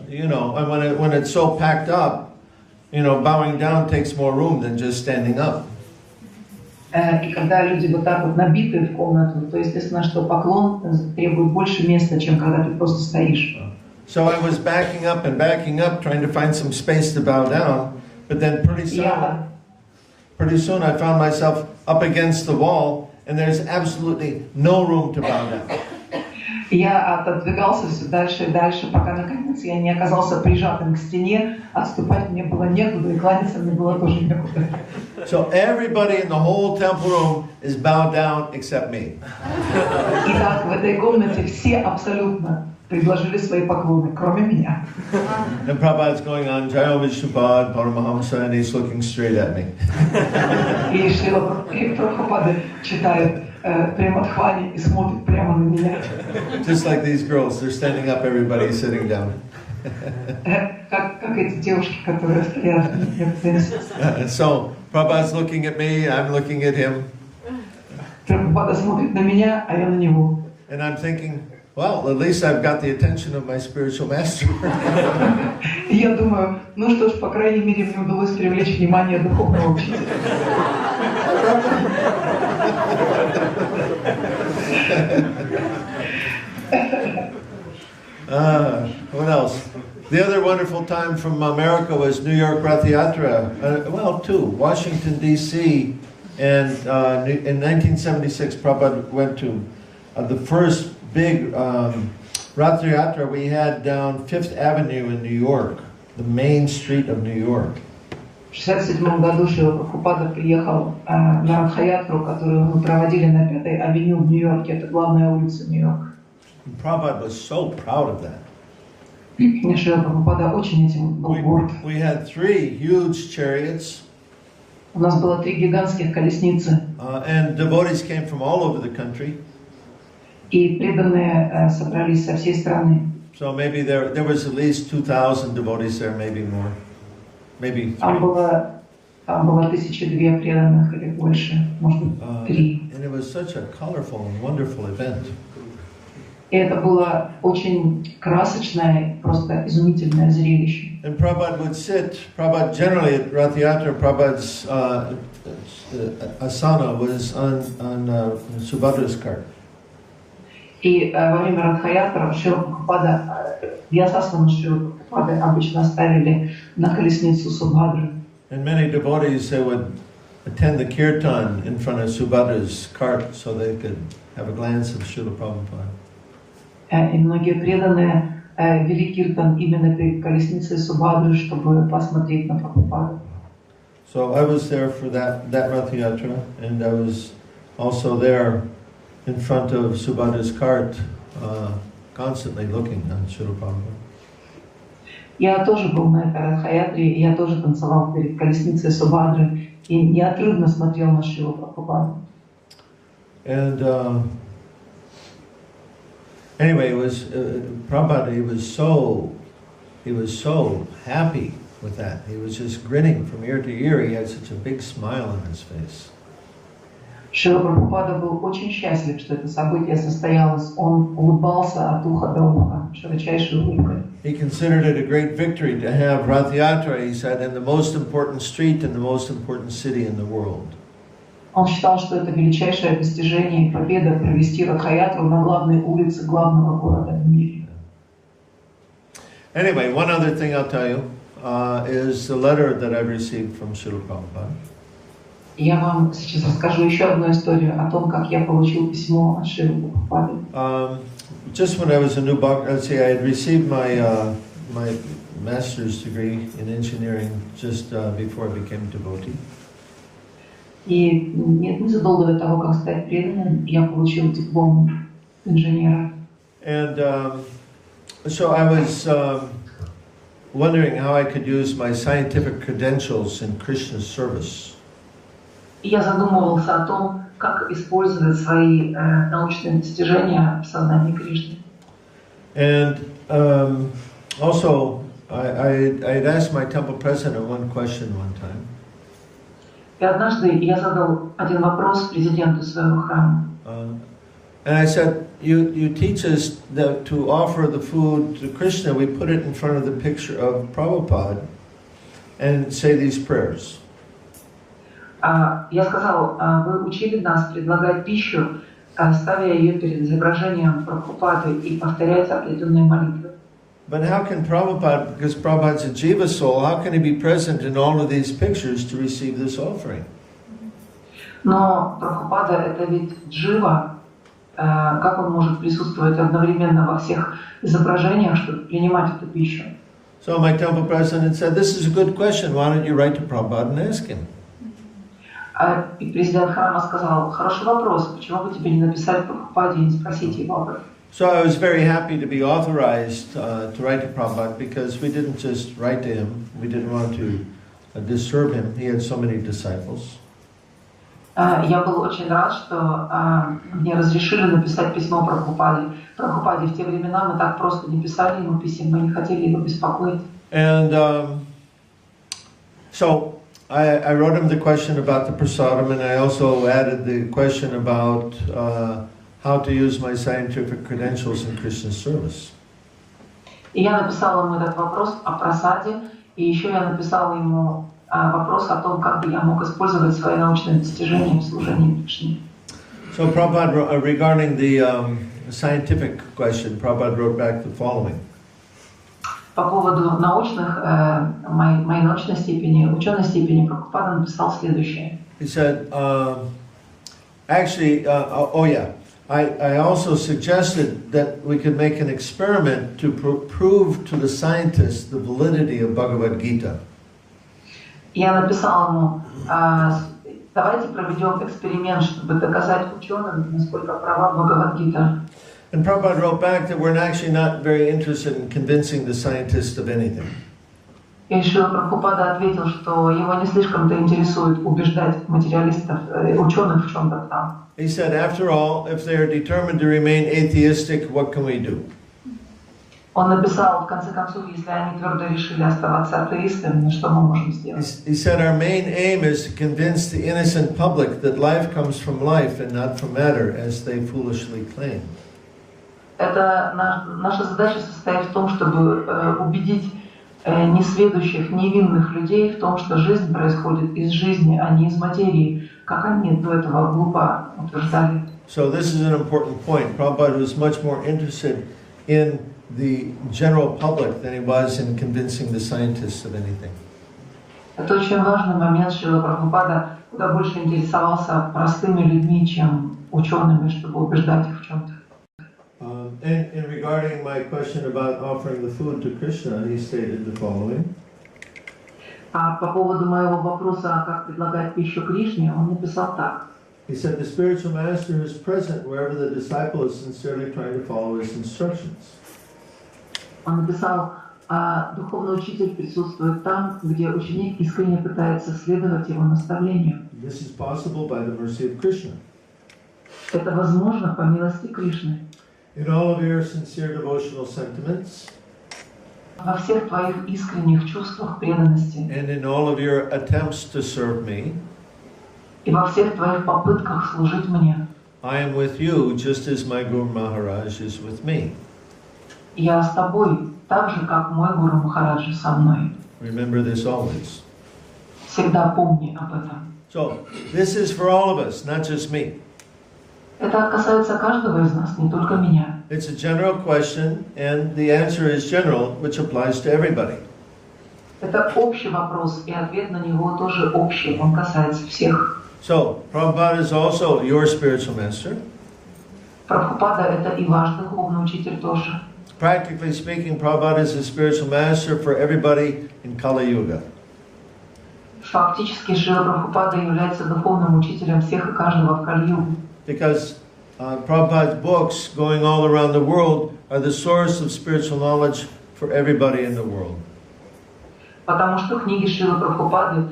You know, when it's so packed up, you know, bowing down takes more room than just standing up. И когда люди вот так вот набиты в комнату, то естественно, что поклон требует больше места, чем когда ты просто стоишь. So I was backing up, trying to find some space to bow down, but then pretty soon I found myself up against the wall, and there's absolutely no room to bow down. Я отодвигался все дальше и дальше, пока наконец я не оказался прижатым к стене, отступать мне было некуда, и кланяться мне было тоже некуда. So everybody in the whole temple room is bowed down except me. Итак, в этой комнате все абсолютно предложили свои поклоны, кроме меня. And Prabhupada's going on Jayom Vishnupad Paramahamsa, and he's looking straight at me. И Шрила Прабхупада читает Примадхвани и смотрит прямо на меня. Just like these girls, they're standing up, everybody's sitting down. Как эти девушки, которые стоят. So Prabhupada's looking at me, I'm looking at him. Прабхупада смотрит на меня, а я на него. And I'm thinking, well, at least I've got the attention of my spiritual master. И я думаю, ну что ж, по крайней мере, мне удалось привлечь внимание духовного учителя. What else? The other wonderful time from America was New York Rath Yatra. Well, two. Washington, D.C. And in 1976, Prabhupada went to the first big Rath Yatra we had down 5th Avenue in New York, the main street of New York. В 1967 году Шрила Прабхупада приехал на Радхаятру, которую мы проводили на 5-й авеню в Нью-Йорке. Это главная улица Нью-Йорка. Prabhupada was so proud of that. И Шрила Прабхупада очень этим был горд. We had 3 huge chariots. У нас было 3 гигантских колесницы. And devotees came from all over the country. И преданные собрались со всей страны. So maybe there was at least 2,000 devotees there, maybe more, maybe 3. Там было 1200 преданных или больше, может быть 3. And it was such a colorful and wonderful event. И это было очень красочное, просто изумительное зрелище. And Prabhupada would sit. Prabhupada generally at Rath Yatra, Prabhupada's asana was on Subhadra's cart. И во время Радхаятра Шрила Прабхупада, Вьясасану Шрила Прабхупады обычно ставили на колесницу Субхадры. And many devotees, they would attend the kirtan in front of Subhadra's cart so they could have a glance of Srila Prabhupada. И многие преданные вели киртан именно перед колесницей Субхадры, чтобы посмотреть на Прабхупаду. So I was there for that Rath Yatra, and I was also there in front of Subhadra's cart, constantly looking on Srila Prabhupada. Я тоже был на этой Радхаятре, и я тоже танцевал перед колесницей Субхадры и неотрывно смотрел на Шрилу Прабхупаду. And anyway, it was Prabhupada. He was so happy with that. He was just grinning from ear to ear. He had such a big smile on his face. Шрила Прабхупада был очень счастлив, что это событие состоялось. Он улыбался от уха до уха, широчайшей улыбкой. He considered it a great victory to have Rath Yatra, he said, in the most important street in the most important city in the world. Он считал, что это величайшее достижение и победа провести Радхаятру на главной улице главного города в мире. Anyway, one other thing I'll tell you is the letter that I've received from Srila Prabhupada. Я вам сейчас расскажу еще одну историю о том, как я получил письмо от Шрилы Прабхупады. Just when I was a new bhakta, let's see, I had received my master's degree in engineering just before I became a devotee. И незадолго до того, как стать преданным, я получил диплом инженера. And so I was wondering how I could use my scientific credentials in Krishna's service. И я задумывался о том, как использовать свои научные достижения в сознании Кришны. And also, I had asked my temple president one question one time. И однажды я задал один вопрос президенту своего храма. And I said, you teach us that to offer the food to Krishna, we put it in front of the picture of Prabhupada and say these prayers. Я сказал, вы учили нас предлагать пищу, ставя ее перед изображением Прабхупады и повторять определенные молитвы. But how can Prabhupada, because Prabhupada's a jiva soul, how can he be present in all of these pictures to receive this offering? Но Прабхупада это ведь джива, как он может присутствовать одновременно во всех изображениях, чтобы принимать эту пищу? So my temple president said, this is a good question, why don't you write to Prabhupada and ask him? И президент храма сказал, хороший вопрос, почему бы тебе не написать Прабхупаде и не спросить его об этом? So I was very happy to be authorized to write to Prabhupada because we didn't just write to him, we didn't want to disturb him, he had so many disciples. Я был очень рад, что мне разрешили написать письмо Прабхупаде. Прабхупаде в те времена мы так просто не писали ему писем, мы не хотели его беспокоить. And so I wrote him the question about the prasadam, and I also added the question about how to use my scientific credentials in Krishna's service. И я написала ему этот вопрос о прасаде, и еще я написала ему вопрос о том, как бы я мог использовать свои научные достижения в служении Кришне. So Prabhupada, regarding the scientific question, Prabhupada wrote back the following. По поводу научных, моей научной степени, ученой степени, Прабхупада написал следующее. He said, actually, I also suggested that we could make an experiment to prove to the scientists the validity of Bhagavad Gita. Я написал ему, давайте проведем эксперимент, чтобы доказать ученым, насколько права Бхагавад-гита. And Prabhupada wrote back that we're actually not very interested in convincing the scientists of anything. И Шрила Прабхупада ответил, что его не слишком-то интересует убеждать материалистов, ученых в чем-то там. He said, after all, if they are determined to remain atheistic, what can we do? Он написал, в конце концов, если они твердо решили оставаться атеистами, что мы можем сделать? He said, our main aim is to convince the innocent public that life comes from life and not from matter, as they foolishly claim. Это наша задача состоит в том, чтобы убедить несведущих, невинных людей в том, что жизнь происходит из жизни, а не из материи, как они до этого глупо утверждали. So this is an important point. Prabhupada was much more interested in the general public than he was in convincing the scientists of anything. Это очень важный момент. Шрила Прабхупада куда больше интересовался простыми людьми, чем учеными, чтобы убеждать их в чем-то. And regarding my question about offering the food to Krishna, he stated the following. А по поводу моего вопроса, как предлагать пищу Кришне, он написал так. He said the spiritual master is present wherever the disciple is sincerely trying to follow his instructions. Он написал, духовный учитель присутствует там, где ученик искренне пытается следовать его наставлению. This is possible by the mercy of Krishna. Это возможно по милости Кришны. In all of your sincere devotional sentiments, во всех твоих искренних чувствах преданности, and in all of your attempts to serve me, и во всех твоих попытках служить мне, I am with you just as my Guru Maharaj is with me. Я с тобой, так же, как мой Гуру Махараджа со мной. Remember this always. Всегда помни об этом. So, this is for all of us, not just me. Это касается каждого из нас, не только меня. It's a general question, and the answer is general, which applies to everybody. Это общий вопрос, и ответ на него тоже общий, он касается всех. So, Prabhupada is also your spiritual master. Прабхупада — это и ваш духовный учитель тоже. Practically speaking, Prabhupada is a spiritual master for everybody in Kali Yuga. Фактически, Шрила Прабхупада является духовным учителем всех и каждого в Кали-югу. Because Prabhupada's books going all around the world are the source of spiritual knowledge for everybody in the world. Потому что книги Шрилы Прабхупады,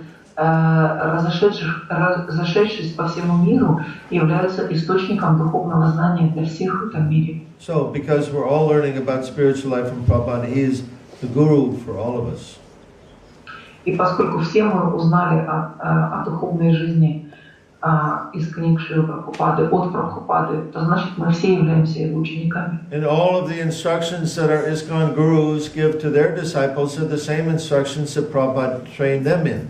разошедшись по всему миру, являются источником духовного знания для всех в этом мире. So, because we're all learning about spiritual life from Prabhupada, he is the guru for all of us. И поскольку все мы узнали о духовной жизни из книг Шрилы Прабхупады, от Прабхупады, то значит мы все являемся его учениками. And all of the instructions that our ISKCON gurus give to their disciples are the same instructions that Prabhupada trained them in.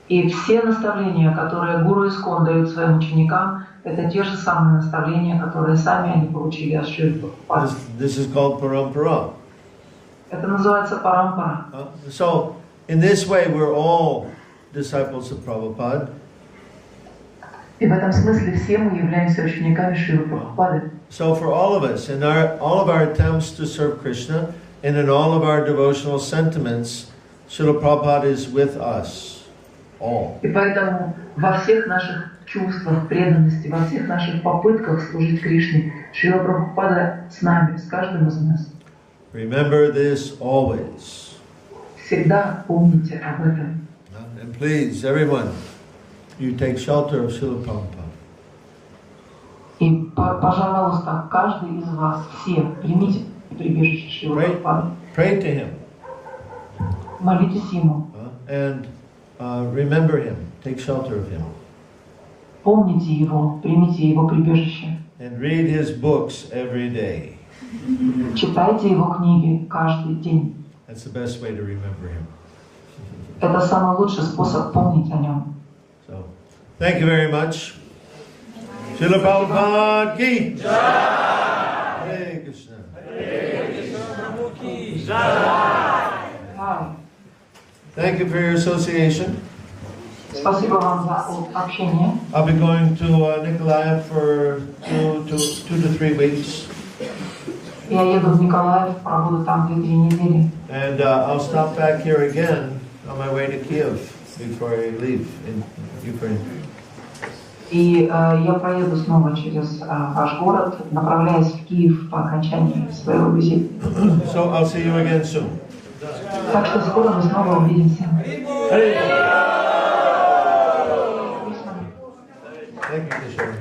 И все наставления, которые гуру ИСККОН дают своим ученикам, это те же самые наставления, которые сами они получили от Шрилы Прабхупады. This is called parampara. Это называется парампара. So, in this way, we're all disciples of Prabhupada. И в этом смысле все мы являемся учениками Шрилы Прабхупады. So for all of us, in all of our attempts to serve Krishna, and in all of our devotional sentiments, Srila Prabhupada is with us, all. И поэтому во всех наших чувствах преданности, во всех наших попытках служить Кришне, Шрила Прабхупада с нами, с каждым из нас. Remember this always. Всегда помните об этом. And please, everyone, you take shelter of Srila Prabhupada. И, пожалуйста, каждый из вас, все, примите прибежище Шрилы Прабхупады. Pray to him. Молитесь ему. And remember him. Take shelter of him. Помните его, примите его прибежище. And read his books every day. Читайте его книги каждый день. That's the best way to remember him. Это самый лучший способ помнить о нем. So, thank you very much. Srila Prabhupada ki jai. Hare Krishna. Hare Krishna ki jai. Thank you for your association. Спасибо вам за общение. I'll be going to Nikolaev for 2 to 3 weeks. Я еду в Николаев, пробуду там 2-3 недели. And I'll stop back here again on my way to Kiev before I leave in Ukraine. И я проеду снова через ваш город, направляясь в Киев по окончании своего визита. So I'll see you again soon. Так что скоро мы снова увидимся. Thank you, Kishore.